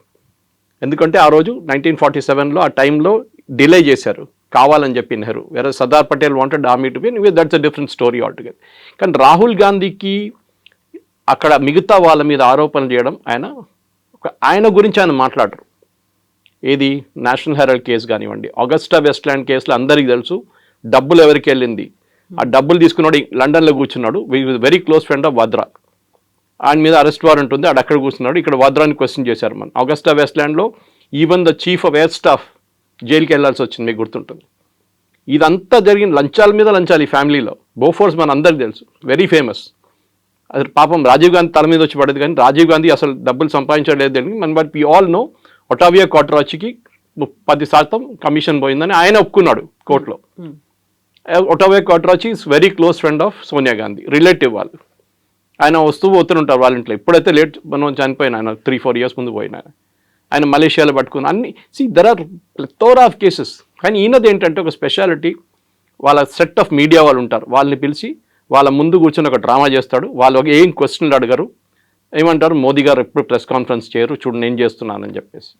ఎందుకంటే ఆ రోజు 1947లో ఆ టైంలో డిలే చేశారు కావాలని చెప్పి నెహ్రూ. వేరే Sardar Patel wanted army to be, that's a different story altogether. కానీ రాహుల్ గాంధీకి అక్కడ మిగతా వాళ్ళ మీద ఆరోపణలు చేయడం, ఆయన గురించి ఆయన మాట్లాడరు. ఏది నేషనల్ హెరాల్డ్ కేసు కానివ్వండి, ఆగస్టా వెస్ట్లాండ్ కేసులో అందరికీ తెలుసు డబ్బులు ఎవరికి వెళ్ళింది. ఆ డబ్బులు తీసుకున్నాడు లండన్లో కూర్చున్నాడు, very close friend of Vadra. ఆయన మీద అరెస్ట్ వారెంట్ ఉంది, ఆడు అక్కడ కూర్చున్నాడు. ఇక్కడ వాద్రాని క్వశ్చన్ చేశారు. మన ఆగస్టా వెస్ట్లాండ్లో even the chief of air staff జైలుకి వెళ్ళాల్సి వచ్చింది, మీకు గుర్తుంటుంది. ఇదంతా జరిగిన లంచాల మీద లంచాలు ఈ ఫ్యామిలీలో. బోఫోర్స్ మన అందరికి తెలుసు, వెరీ ఫేమస్. అది పాపం రాజీవ్ గాంధీ తల మీద వచ్చి పడేది, కానీ రాజీవ్ గాంధీ అసలు డబ్బులు సంపాదించలేదు. మన but we all know Ottavio క్వార్టరాచికి 10% కమిషన్ పోయిందని ఆయన ఒప్పుకున్నాడు కోర్టులో. Ottavio Quattrocchi is very close friend of Sonia Gandhi, relative వాళ్ళు. ఆయన వస్తూ పోతుంటారు వాళ్ళ ఇంట్లో. ఇప్పుడైతే లేట్ మనం చనిపోయిన ఆయన 3-4 years ముందు పోయిన ఆయన మలేషియాలో పట్టుకుని అన్ని. There are plethora of cases. కానీ ఈయనది ఏంటంటే ఒక స్పెషాలిటీ, వాళ్ళ సెట్ ఆఫ్ మీడియా వాళ్ళు ఉంటారు, వాళ్ళని పిలిచి వాళ్ళ ముందు కూర్చొని ఒక డ్రామా చేస్తాడు. వాళ్ళు ఏం క్వశ్చన్లు అడగరు, ఏమంటారు మోదీ గారు ఎప్పుడు ప్రెస్ కాన్ఫరెన్స్ చేయరు, చూడు నేను చేస్తున్నానని చెప్పేసి.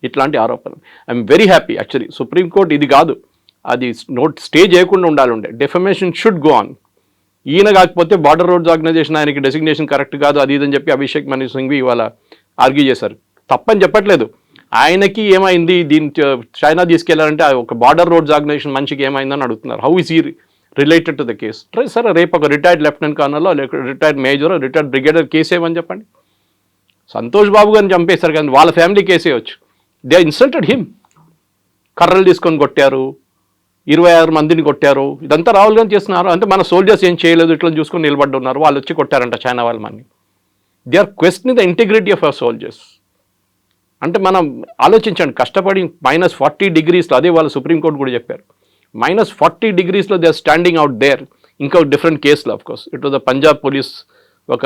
ఇట్లాంటి ఆరోపణలు. I'm very happy actually. Supreme court ఇది కాదు, అది స్టే చేయకుండా ఉండాలి. Defamation should go on. ఈయన కాకపోతే బార్డర్ రోడ్స్ ఆర్గనైజేషన్ ఆయనకి డెసిగ్నేషన్ కరెక్ట్ కాదు అది ఇదని చెప్పి అభిషేక్ మను సింఘ్వి ఇవాళ ఆర్గ్యూ చేశారు. తప్పని చెప్పట్లేదు, ఆయనకి ఏమైంది దీని చైనా తీసుకెళ్లారంటే ఒక బార్డర్ రోడ్స్ ఆర్గనైజేషన్ మనిషికి ఏమైందని అడుగుతున్నారు. How is he related to the case? సరే రేపు ఒక retired lieutenant colonel, retired major, retired brigadier case ఏమని చెప్పండి. సంతోష్ బాబు గారిని చంపేశారు కానీ వాళ్ళ ఫ్యామిలీ కేసేయచ్చు. They insulted him. కర్రలు తీసుకొని కొట్టారు, 26 మందిని కొట్టారు. ఇదంతా రాహుల్ గాంధీ చేస్తున్నారు. అంటే మన సోల్జర్స్ ఏం చేయలేదు, ఇట్లా చూసుకొని నిలబడి ఉన్నారు, వాళ్ళు వచ్చి కొట్టారంట చైనా వాళ్ళ మన్ని. They are questioning the integrity of our soldiers. అంటే మనం ఆలోచించండి, కష్టపడి -40 degreesలో, అదే వాళ్ళు సుప్రీంకోర్టు కూడా చెప్పారు, -40 degreesలో they are standing out there. ఇంకా డిఫరెంట్ కేసులు of course. It was the Punjab police ఒక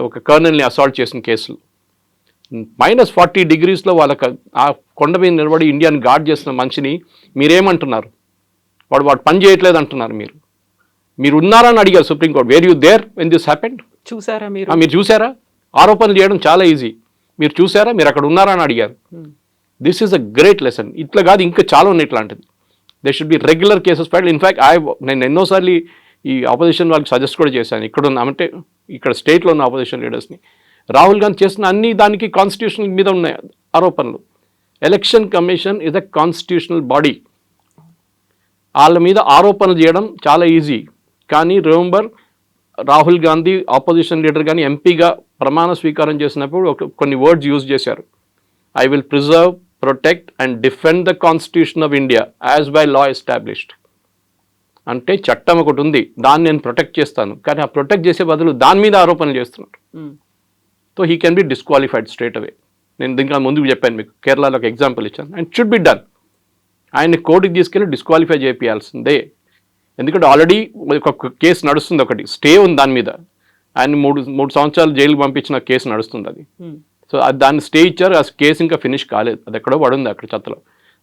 ఒక కర్నల్ని అసాల్ట్ చేసిన కేసులు. -40 degreesలో వాళ్ళకి ఆ కొండ మీద నిలబడి ఇండియాని గార్డ్ చేసిన మనిషిని మీరేమంటున్నారు? వాడు పని చేయట్లేదు అంటున్నారు. మీరు ఉన్నారని అడిగారు supreme court. Where you there when this happened? చూసారా మీరు? మీరు చూసారా? ఆరోపణలు చేయడం చాలా ఈజీ. మీరు చూసారా? మీరు అక్కడ ఉన్నారా అని అడిగారు. This is a great lesson. ఇట్లా కాదు, ఇంకా చాలా ఉన్నాయి ఇట్లాంటిది. They should be regular cases filed. In fact నేను ఎన్నోసార్లు ఈ ఆపోజిషన్ వాళ్ళకి సజెస్ట్ కూడా చేశాను. ఇక్కడ స్టేట్లో ఉన్న ఆపోజిషన్ లీడర్స్ని. రాహుల్ గాంధీ చేసిన అన్ని దానికి కాన్స్టిట్యూషన్ మీద ఉన్నాయి ఆరోపణలు. Election commission is a constitutional body. వాళ్ళ మీద ఆరోపణలు చేయడం చాలా ఈజీ. కానీ remember, Rahul Gandhi opposition leader కానీ ఎంపీగా ప్రమాణ స్వీకారం చేసినప్పుడు కొన్ని వర్డ్స్ యూజ్ చేశారు. I will preserve, protect and defend the constitution of India as by law established. అంటే చట్టం ఒకటి ఉంది, దాన్ని నేను ప్రొటెక్ట్ చేస్తాను. కానీ ఆ ప్రొటెక్ట్ చేసే బదులు దాని మీద ఆరోపణలు చేస్తున్నారు. So he can be disqualified straight away. నేను దీంట్లో ముందుకు చెప్పాను మీకు, కేరళలో ఒక ఎగ్జాంపుల్ ఇచ్చాను. And should be done. ఆయన్ని కోర్టుకి తీసుకెళ్ళి డిస్క్వాలిఫై చేయాల్సిందే. ఎందుకంటే ఆల్రెడీ ఒక కేసు నడుస్తుంది, ఒకటి స్టే ఉంది దాని మీద. ఆయన మూడు సంవత్సరాలు జైలుకి పంపించిన కేసు నడుస్తుంది అది. సో అది దాన్ని స్టే ఇచ్చారు. ఆ కేసు ఇంకా ఫినిష్ కాలేదు, అది ఎక్కడో పడుంది అక్కడ చెత్తలో.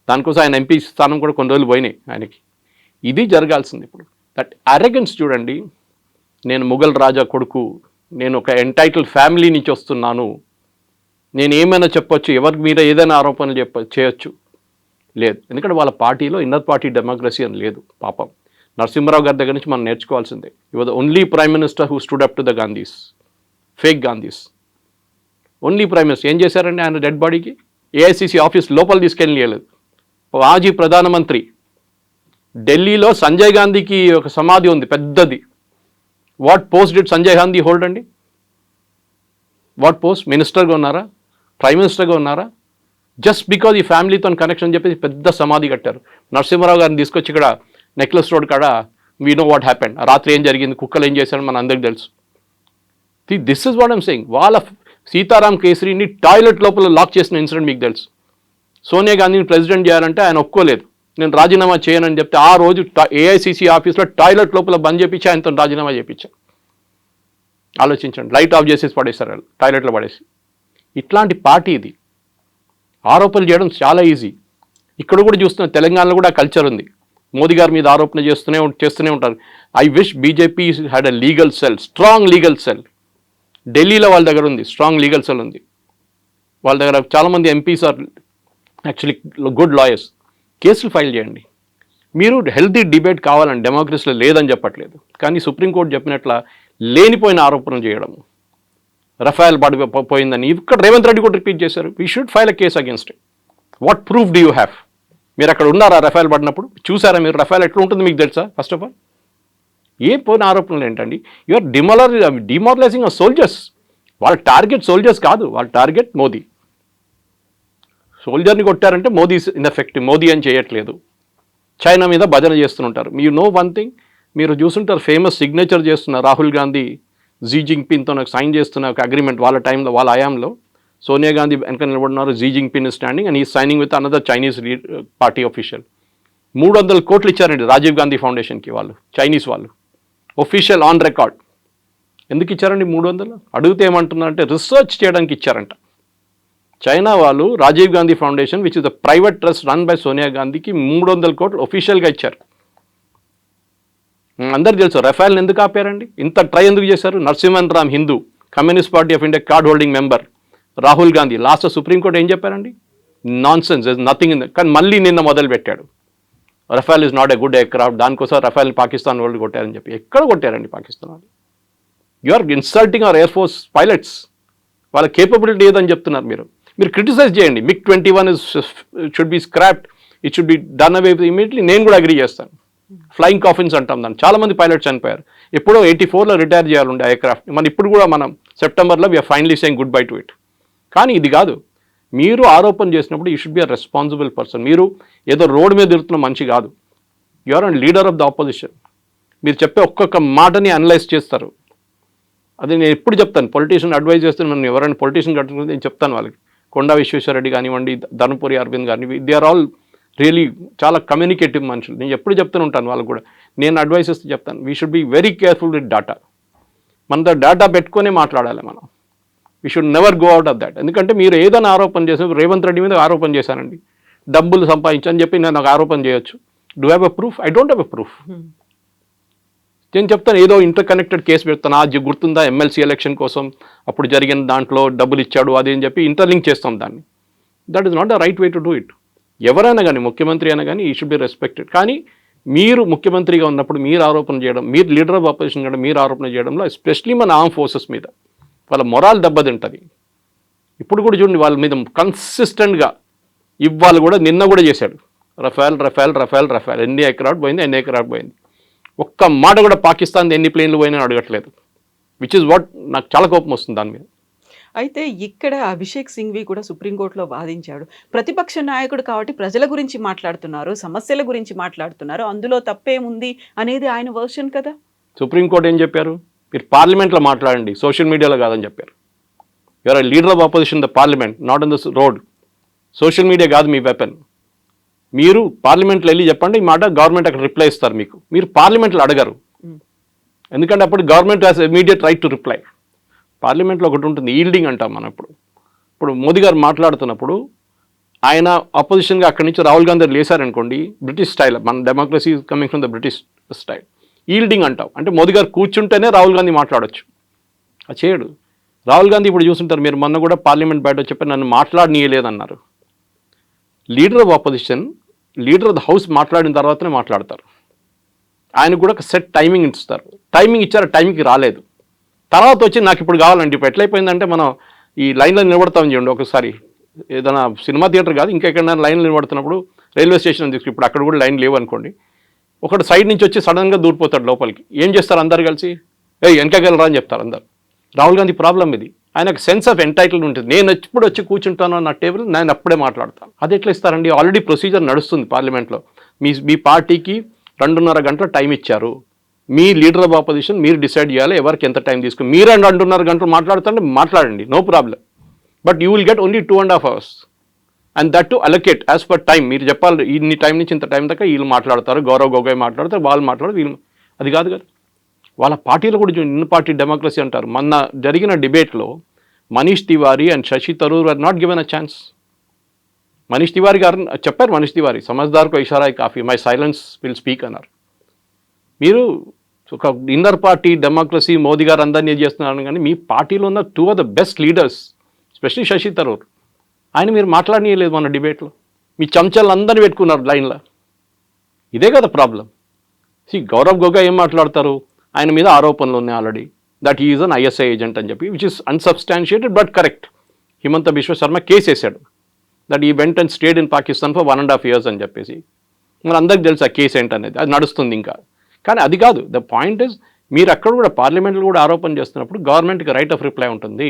దానికోసం ఆయన ఎంపీ స్థానం కూడా కొన్ని రోజులు పోయినాయి ఆయనకి. ఇది జరగాల్సింది ఇప్పుడు. దట్ అరెగెన్స్ చూడండి. నేను ముఘల్ రాజా కొడుకు, నేను ఒక ఎంటైటిల్ ఫ్యామిలీ నుంచి వస్తున్నాను, నేను ఏమైనా చెప్పొచ్చు, ఎవరికి మీద ఏదైనా ఆరోపణలు చేయొచ్చు. లేదు, ఎందుకంటే వాళ్ళ పార్టీలో ఇన్నర్ పార్టీ డెమోక్రసీ అని లేదు. పాపం నరసింహరావు గారి దగ్గర నుంచి మనం నేర్చుకోవాల్సిందే. You are the only prime minister who stood up to the Gandhis, fake Gandhis. Only prime minister. ఏం చేశారండి ఆయన డెడ్ బాడీకి? ఏఐసిసి ఆఫీస్ లోపల తీసుకెళ్ళలేదు. మాజీ ప్రధానమంత్రి, ఢిల్లీలో సంజయ్ గాంధీకి ఒక సమాధి ఉంది పెద్దది. What post did Sanjay Gandhi hold అండి? What post? మినిస్టర్గా ఉన్నారా? ప్రైమ్ మినిస్టర్గా ఉన్నారా? జస్ట్ బికాజ్ ఈ ఫ్యామిలీతో కనెక్షన్ చెప్పేసి పెద్ద సమాధి కట్టారు. నరసింహరావు గారిని తీసుకొచ్చి ఇక్కడ నెక్లెస్ రోడ్ కాడ వీ నో వాట్ హ్యాపెండ్, రాత్రి ఏం జరిగింది, కుక్కలు ఏం చేశారో మన అందరికి తెలుసు. This is what I'm saying. వాళ్ళ సీతారాం కేసరిని టాయిలెట్ లోపల లాక్ చేసిన ఇన్సిడెంట్ మీకు తెలుసు. సోనియా గాంధీని ప్రెసిడెంట్ చేయాలంటే ఆయన ఒప్పుకోలేదు. నేను రాజీనామా చేయనని చెప్తే ఆ రోజు ఏఐసిసి ఆఫీస్లో టాయిలెట్ లోపల బంద్ చేయించి ఆయనతో రాజీనామా చేయించాను. ఆలోచించండి, లైట్ ఆఫ్ చేసేసి పడేస్తారు వాళ్ళు, టాయిలెట్లో పడేసి. ఇట్లాంటి పార్టీ ఇది. ఆరోపణలు చేయడం చాలా ఈజీ. ఇక్కడ కూడా చూస్తున్న తెలంగాణలో కూడా కల్చర్ ఉంది. మోదీ గారి మీద ఆరోపణ చేస్తూనే ఉంటారు. I wish BJP had a legal cell, strong legal cell. ఢిల్లీలో వాళ్ళ దగ్గర ఉంది, స్ట్రాంగ్ లీగల్ సెల్ ఉంది వాళ్ళ దగ్గర. చాలామంది MPs are actually good lawyers. కేసులు ఫైల్ చేయండి. మీరు హెల్తీ డిబేట్ కావాలని డెమోక్రసీలో లేదని చెప్పట్లేదు. కానీ సుప్రీంకోర్టు చెప్పినట్ల లేనిపోయిన ఆరోపణలు చేయడం, రఫేల్ పోయిందని ఇక్కడ రేవంత్ రెడ్డి కూడా రిపీట్ చేశారు. We should file a case against it. What proof do you have? మీరు అక్కడ ఉన్నారా రఫేల్ పడినప్పుడు? చూసారా మీరు రఫేల్ ఎట్లా ఉంటుంది మీకు తెలుసా? ఫస్ట్ ఆఫ్ ఆల్ ఏ పోయిన ఆరోపణలు ఏంటండి? You're demoralizing soldiers. వాళ్ళ టార్గెట్ సోల్జర్స్ కాదు, వాళ్ళ టార్గెట్ మోదీ. సోల్జర్ని కొట్టారంటే మోదీ ఇన్ఎఫెక్టివ్, మోదీ అని చేయట్లేదు. చైనా మీద భజన చేస్తుంటారు. యూ నో వన్ థింగ్, మీరు చూస్తుంటారు ఫేమస్ సిగ్నేచర్ చేస్తున్న రాహుల్ గాంధీ జీ జింగ్పిన్తో నాకు సైన్ చేస్తున్న ఒక అగ్రిమెంట్ వాళ్ళ టైంలో, వాళ్ళ హయాంలో. సోనియా గాంధీ వెనక నిలబడినారు, జీ జింగ్పిన్ స్టాండింగ్ అండ్ ఈ signing with another Chinese party official. 300 కోట్లు ఇచ్చారండి రాజీవ్ గాంధీ ఫౌండేషన్కి వాళ్ళు, చైనీస్ వాళ్ళు, ఒఫీషియల్ ఆన్ రికార్డ్. ఎందుకు ఇచ్చారండి 300? అడిగితే ఏమంటున్నారంటే రీసెర్చ్ చేయడానికి ఇచ్చారంట. చైనా వాళ్ళు Rajiv Gandhi foundation which is the private trust run by Sonia గాంధీకి 300 కోట్లు ఒఫీషియల్గా ఇచ్చారు. అందరు తెలుసు రఫేల్ని ఎందుకు ఆపారండి, ఇంత ట్రై ఎందుకు చేశారు? Narasimhan Ram Hindu, communist party of India card holding member Rahul Gandhi. Last supreme court ఏం చెప్పారండి? Nonsense, nothing in. కానీ మళ్ళీ నిన్న మొదలు పెట్టాడు, Rafale is not a good aircraft, దానికోసం రఫేల్ పాకిస్తాన్ వాళ్ళు కొట్టారని చెప్పి. ఎక్కడ కొట్టారండి పాకిస్తాన్ వాళ్ళు? You are insulting our air force pilots. వాళ్ళ కేపబిలిటీ ఏదని చెప్తున్నారు మీరు. మీరు క్రిటిసైజ్ చేయండి. MiG-21 should be scrapped, it should be done away immediately. నేను కూడా అగ్రీ చేస్తాను. ఫ్లయింగ్ కాఫిన్స్ అంటాం దాన్ని. చాలామంది పైలట్స్ చనిపోయారు. ఎప్పుడో 84లో రిటైర్ చేయాలండి ఆ ఎయిర్క్రాఫ్ట్. మనం ఇప్పుడు కూడా మనం సెప్టెంబర్లో we're finally saying goodbye to it. కానీ ఇది కాదు. మీరు ఆరోపణ చేసినప్పుడు you should be a responsible person. మీరు ఏదో రోడ్డు మీద తిరుగుతున్న మనిషి కాదు. You are and leader of the opposition. మీరు చెప్పే ఒక్కొక్క మాటని అనలైజ్ చేస్తారు. అది నేను ఎప్పుడు చెప్తాను, పొలిటీషియన్ అడ్వైజ్ చేస్తాను. నన్ను ఎవరైనా పొలిటీషియన్ కట్టుకుంటే నేను చెప్తాను వాళ్ళకి. కొండా విశ్వేశ్వరరెడ్డి కానివ్వండి, ధర్మపురి అరవింద్ కానివ్వండి, దే ఆర్ ఆల్ రియలీ చాలా కమ్యూనికేటివ్ మనుషులు. నేను ఎప్పుడు చెప్తూనే ఉంటాను వాళ్ళకు కూడా. నేను అడ్వైస్ ఇస్తే చెప్తాను, we should be very careful with data. మన డేటా పెట్టుకునే మాట్లాడాలి మనం. We should never go out of that. ఎందుకంటే మీరు ఏదైనా ఆరోపణ చేసిన రేవంత్ రెడ్డి మీద ఆరోపణ చేశానండి, డబ్బులు సంపాదించని చెప్పి నేను నాకు ఆరోపణ చేయొచ్చు. Do have a proof? I don't have a proof. నేను చెప్తాను ఏదో ఇంటర్ కనెక్టెడ్ కేసు పెడతాను, అది గుర్తుందా ఎమ్మెల్సీ ఎలక్షన్ కోసం అప్పుడు జరిగిన దాంట్లో డబ్బులు ఇచ్చాడు అది అని చెప్పి ఇంటర్లింక్ చేస్తాం దాన్ని. That is not the right way to do it. ఎవరైనా కానీ ముఖ్యమంత్రి అయినా కానీ ఈ షుడ్ బి రెస్పెక్టెడ్. కానీ మీరు ముఖ్యమంత్రిగా ఉన్నప్పుడు మీరు ఆరోపణ చేయడం, మీరు లీడర్ ఆఫ్ అపోజిషన్ కూడా మీరు ఆరోపణ చేయడంలో ఎస్పెషలీ మన ఆర్మ్ ఫోర్సెస్ మీద వాళ్ళ మొరాల్ దెబ్బతింటుంది. ఇప్పుడు కూడా చూడండి వాళ్ళ మీద కన్సిస్టెంట్గా ఇవాళ కూడా నిన్న కూడా చేశాడు రఫేల్ రఫేల్ రఫేల్ రఫేల్. ఎన్ని ఎకరాట్ పోయింది, ఎన్ని ఎకరాట్ పోయింది, ఒక్క మాట కూడా పాకిస్తాన్ ఎన్ని ప్లేన్లు పోయినా అడగట్లేదు. విచ్ ఇస్ వాట్ నాకు చాలా కోపం వస్తుంది దాని మీద. అయితే ఇక్కడ అభిషేక్ సింఘ్వి కూడా సుప్రీంకోర్టులో వాదించాడు. ప్రతిపక్ష నాయకుడు కాబట్టి ప్రజల గురించి మాట్లాడుతున్నారు, సమస్యల గురించి మాట్లాడుతున్నారు, అందులో తప్పేముంది అనేది ఆయన వర్షన్ కదా. సుప్రీంకోర్టు ఏం చెప్పారు? మీరు పార్లమెంట్లో మాట్లాడండి, సోషల్ మీడియాలో కాదని చెప్పారు. You're leader of opposition the parliament, not in the road. Social media కాదు మీ వెపన్. మీరు పార్లమెంట్లో వెళ్ళి చెప్పండి ఈ మాట, గవర్నమెంట్ అక్కడ రిప్లై ఇస్తారు మీకు. మీరు పార్లమెంట్లో అడగరు, ఎందుకంటే అప్పుడు government has immediate right to reply. పార్లమెంట్లో ఒకటి ఉంటుంది, ఈల్డింగ్ అంటాం మనం. ఇప్పుడు మోదీ గారు మాట్లాడుతున్నప్పుడు ఆయన అపోజిషన్గా అక్కడి నుంచి రాహుల్ గాంధీ లేసారనుకోండి, బ్రిటిష్ స్టైల్, మన democracy coming from the British style, yielding అంటాం. అంటే మోదీ గారు కూర్చుంటేనే రాహుల్ గాంధీ మాట్లాడొచ్చు, అది చేయడు. రాహుల్ గాంధీ ఇప్పుడు చూస్తుంటారు, మీరు మొన్న కూడా పార్లమెంట్ బయట చెప్పి నన్ను మాట్లాడనీయలేదన్నారు. Leader of opposition, leader of the house మాట్లాడిన తర్వాతనే మాట్లాడతారు. ఆయన కూడా ఒక సెట్ టైమింగ్ ఇస్తారు. టైమింగ్ ఇచ్చారు, టైంకి రాలేదు. తర్వాత వచ్చి నాకు ఇప్పుడు కావాలండి. ఇప్పుడు ఎట్లయిపోయిందంటే మనం ఈ లైన్లో నిలబడతామని చూడండి, ఒకసారి ఏదైనా సినిమా థియేటర్ కాదు ఇంకెక్కడైనా లైన్లో నిలబడుతున్నప్పుడు రైల్వే స్టేషన్ తీసుకు, ఇప్పుడు అక్కడ కూడా లైన్ లేవు అనుకోండి, ఒకటి సైడ్ నుంచి వచ్చి సడన్గా దూరిపోతాడు లోపలికి. ఏం చేస్తారు అందరు కలిసి, వెనకగలరా అని చెప్తారు అందరు. రాహుల్ గాంధీ ప్రాబ్లం ఇది. ఆయనకు సెన్స్ ఆఫ్ ఎంటైటిల్మెంట్ ఉంటుంది. నేను ఎప్పుడు వచ్చి కూర్చుంటాను నా టేబుల్, నేను అప్పుడే మాట్లాడతాను. అది ఎట్లా ఇస్తారండి? ఆల్రెడీ ప్రొసీజర్ నడుస్తుంది పార్లమెంట్లో. మీ పార్టీకి 2.5 గంటల టైం ఇచ్చారు. మీ లీడర్ ఆఫ్ ఆపోజిషన్ మీరు డిసైడ్ చేయాలి ఎవరికి ఎంత టైం తీసుకుని. మీరు 2.5 గంటలు మాట్లాడుతుంటే మాట్లాడండి, no problem. But you will get only 2.5 hours and that to allocate as per time. మీరు చెప్పాలి ఇన్ని టైం నుంచి ఇంత టైం దాకా వీళ్ళు మాట్లాడతారు, గౌరవ్ గొగోయ్ మాట్లాడతారు, వాళ్ళు మాట్లాడతారు, వీళ్ళు. అది కాదు కదా. వాళ్ళ పార్టీలో కూడా ఇన్ పార్టీ డెమోక్రసీ అంటారు. మొన్న జరిగిన డిబేట్లో Manish Tiwari and Shashi Tharoor are not given a chance. Manish Tiwari గారు చెప్పారు, మనీష్ తివారీ సమజ్దార్కో ఇషారా కాఫీ, మై సైలెన్స్ విల్ స్పీక్ అన్నారు. మీరు ఒక ఇన్నర్ పార్టీ డెమోక్రసీ మోదీ గారు అందరినీ చేస్తున్నారు, కానీ మీ పార్టీలో ఉన్న 2 of the best leaders especially Shashi Tharoor, ఆయన మీరు మాట్లాడనీయలేదు మన డిబేట్లో. మీ చెంచాలను అందరినీ పెట్టుకున్నారు లైన్లో. ఇదే కదా ప్రాబ్లం. గౌరవ్ గొగోయ్ ఏం మాట్లాడతారు, ఆయన మీద ఆరోపణలు ఉన్నాయి already, that is an ISI agent అని చెప్పి, which is unsubstantiated but correct. Himanta Biswa Sarma case వేశాడు that he went and stayed in Pakistan for 1.5 years అని చెప్పేసి. మరి అందరికి తెలుసు ఆ కేసు ఏంటనేది, అది నడుస్తుంది ఇంకా. కానీ అది కాదు ద పాయింట్ ఇస్, మీరు అక్కడ కూడా పార్లమెంట్లో కూడా ఆరోపణ చేస్తున్నప్పుడు గవర్నమెంట్కి రైట్ ఆఫ్ రిప్లై ఉంటుంది.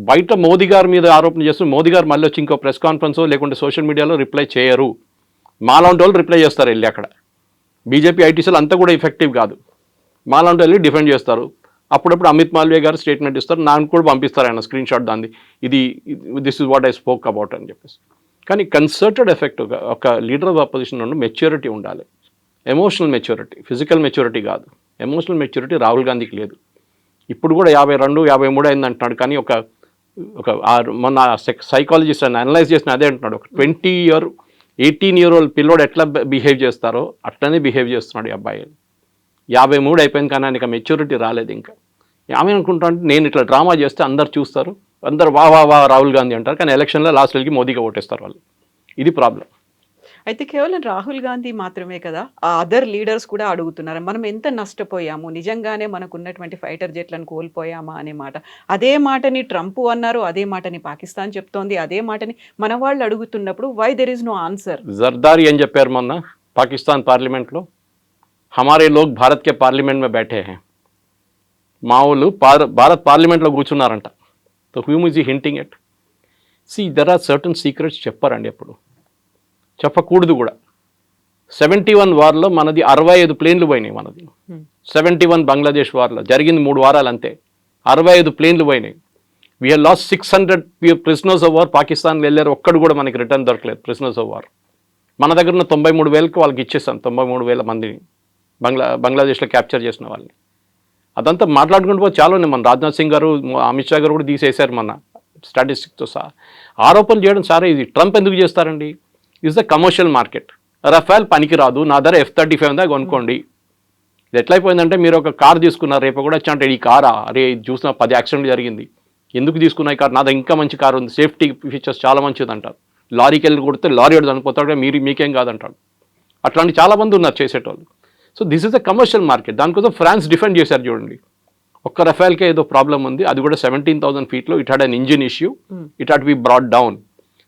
బయట మోదీ గారి మీద ఆరోపణ చేస్తూ మోదీ గారు మళ్ళీ వచ్చి ఇంకో ప్రెస్ కాన్ఫరెన్సో లేకుంటే సోషల్ మీడియాలో రిప్లై చేయరు. మాలాంటి వాళ్ళు రిప్లై చేస్తారు వెళ్ళి అక్కడ. బీజేపీ ఐటీసీలు అంతా కూడా ఎఫెక్టివ్ కాదు. మాలాంటి వెళ్ళి డిఫెండ్ చేస్తారు. అప్పుడప్పుడు అమిత్ మాల్వియా గారు స్టేట్మెంట్ ఇస్తారు, నాకు కూడా పంపిస్తారు ఆయన స్క్రీన్ షాట్ దాన్ని, this is what I spoke about అని చెప్పేసి. కానీ కన్సర్టెడ్ ఎఫెక్ట్ ఒక లీడర్ ఆఫ్ అపోజిషన్ నుండి మెచ్యూరిటీ ఉండాలి. ఎమోషనల్ మెచ్యూరిటీ, ఫిజికల్ మెచ్యూరిటీ కాదు. ఎమోషనల్ మెచ్యూరిటీ రాహుల్ గాంధీకి లేదు. ఇప్పుడు కూడా 52, 53 అయింది అంటున్నాడు. కానీ మొన్న సైకాలజిస్ట్ అని అనలైజ్ చేసిన అదే అంటున్నాడు, ఒక 18 year old పిల్లోడు ఎట్లా బిహేవ్ చేస్తారో అట్లనే బిహేవ్ చేస్తున్నాడు ఈ అబ్బాయి. 53 అయిపోయింది కానీ ఆయనకి మెచ్యూరిటీ రాలేదు ఇంకా. ఆమె అనుకుంటా అంటే నేను ఇట్లా డ్రామా చేస్తే అందరు చూస్తారు, అందరు వా రాహుల్ గాంధీ అంటారు, కానీ ఎలక్షన్లో లాస్ట్ వెళ్ళి మోదీగా ఓటేస్తారు వాళ్ళు. ఇది ప్రాబ్లం. అయితే కేవలం రాహుల్ గాంధీ మాత్రమే కదా, ఆ అదర్ లీడర్స్ కూడా అడుగుతున్నారు, మనం ఎంత నష్టపోయాము, నిజంగానే మనకు ఉన్నటువంటి ఫైటర్ జెట్లను కోల్పోయామా అనే మాట. అదే మాటని ట్రంప్ అన్నారు, అదే మాటని పాకిస్తాన్ చెప్తోంది, అదే మాటని మన వాళ్ళు అడుగుతున్నప్పుడు why there is no answer. Zardari ఏం చెప్పారు మొన్న పాకిస్తాన్ పార్లమెంట్లో, హమారే లోగ్ భారత్ కే పార్లమెంట్ మే బైఠే హై. మా వాళ్ళు భారత్ పార్లమెంట్లో కూర్చున్నారంట. So he is hinting at. There are certain secrets చెప్పారండి, ఎప్పుడు చెప్పకూడదు కూడా. 71 వార్లో మనది 65 ప్లేన్లు పోయినాయి. మనది 71 బంగ్లాదేశ్ వార్లో జరిగింది 3 వారాలు అంతే, 65 ప్లేన్లు పోయినాయి. We have lost 600 prisoners of war. పాకిస్తాన్కి వెళ్ళారు, ఒక్కడు కూడా మనకి రిటర్న్ దొరకలేదు ప్రిజనర్స్ ఆఫ్ వార్. మన దగ్గర ఉన్న 93,000కి వాళ్ళకి ఇచ్చేస్తాం, 93,000 మందిని బంగ్లాదేశ్లో క్యాప్చర్ చేసిన వాళ్ళని. అదంతా మాట్లాడుకుంటూ పోతే చాలా ఉన్నాయి. మన రాజ్నాథ్ సింగ్ గారు, అమిత్ షా గారు కూడా తీసేశారు మన స్టాటిస్టిక్స్తో సహా. ఆరోపణలు చేయడం సరే, ఇది ట్రంప్ ఎందుకు చేస్తారండి? Is the commercial market. Rafale పనికిరాదు, నా ధర F-35 ఉందా కొనుక్కోండి. ఇది ఎట్లయిపోయిందంటే, మీరు ఒక కార్ తీసుకున్నారు, రేపు కూడా వచ్చి అంటే ఈ కారా, అరే ఇది చూసిన 10 యాక్సిడెంట్ జరిగింది, ఎందుకు తీసుకున్నా ఈ కార్, నా దగ్గర ఇంకా మంచి కారు ఉంది, సేఫ్టీ ఫీచర్స్ చాలా మంచిది అంటారు. లారీకి వెళ్ళి కొడితే లారీ వాడు చనిపోతాడు, మీకేం కాదంటాడు. అట్లాంటి చాలామంది ఉన్నారు చేసేటోళ్ళు. So this is the commercial market. దానికోసం ఫ్రాన్స్ డిఫెండ్ చేశారు చూడండి. ఒక్క రఫేల్కే ఏదో ప్రాబ్లం ఉంది, అది కూడా 17,000 ఫీట్లో. It had an engine issue, it had be brought down.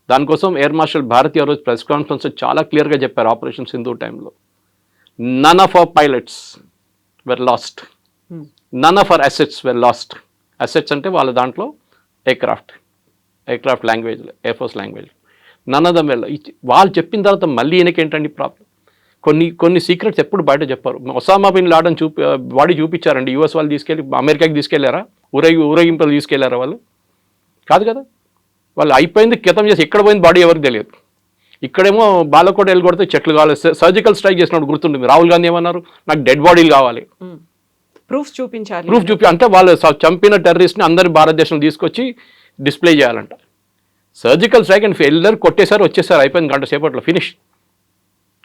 దానికోసం ఎయిర్ మార్షల్ భారతి ఆ రోజు ప్రెస్ కాన్ఫరెన్స్ చాలా క్లియర్గా చెప్పారు, ఆపరేషన్ సింధు టైంలో. None of our pilots were lost. None of our assets were lost. Assets అంటే వాళ్ళ దాంట్లో aircraft language, air force language. None of them వాళ్ళు చెప్పిన తర్వాత మళ్ళీ ఈయనకేంటండి ప్రాబ్లం? కొన్ని సీక్రెట్స్ ఎప్పుడు బయట చెప్పారు. ఒసామా బిన్ లాడన్ బాడీ చూపించారండి, యూఎస్ వాళ్ళు తీసుకెళ్ళి అమెరికాకి తీసుకెళ్లారా? ఊరేగింపులు తీసుకెళ్లారా వాళ్ళు? కాదు కదా. వాళ్ళు అయిపోయింది, క్రితం చేసి ఎక్కడ పోయింది బాడీ ఎవరికి తెలియదు. ఇక్కడేమో బాలకోట వెళ్ళి కొడితే చెట్లు కావాలి. సర్జికల్ స్ట్రైక్ చేసినప్పుడు గుర్తుంటుంది, రాహుల్ గాంధీ ఏమన్నారు, నాకు డెడ్ బాడీలు కావాలి, ప్రూఫ్ చూపించాలి. అంటే వాళ్ళు చంపిన టెర్రరిస్ట్ని అందరి భారతదేశం తీసుకొచ్చి డిస్ప్లే చేయాలంట. సర్జికల్ స్ట్రైక్ అండ్ వెళ్ళారు, కొట్టేశారు, వచ్చేసారు, అయిపోయింది గంట సేపట్లో ఫినిష్.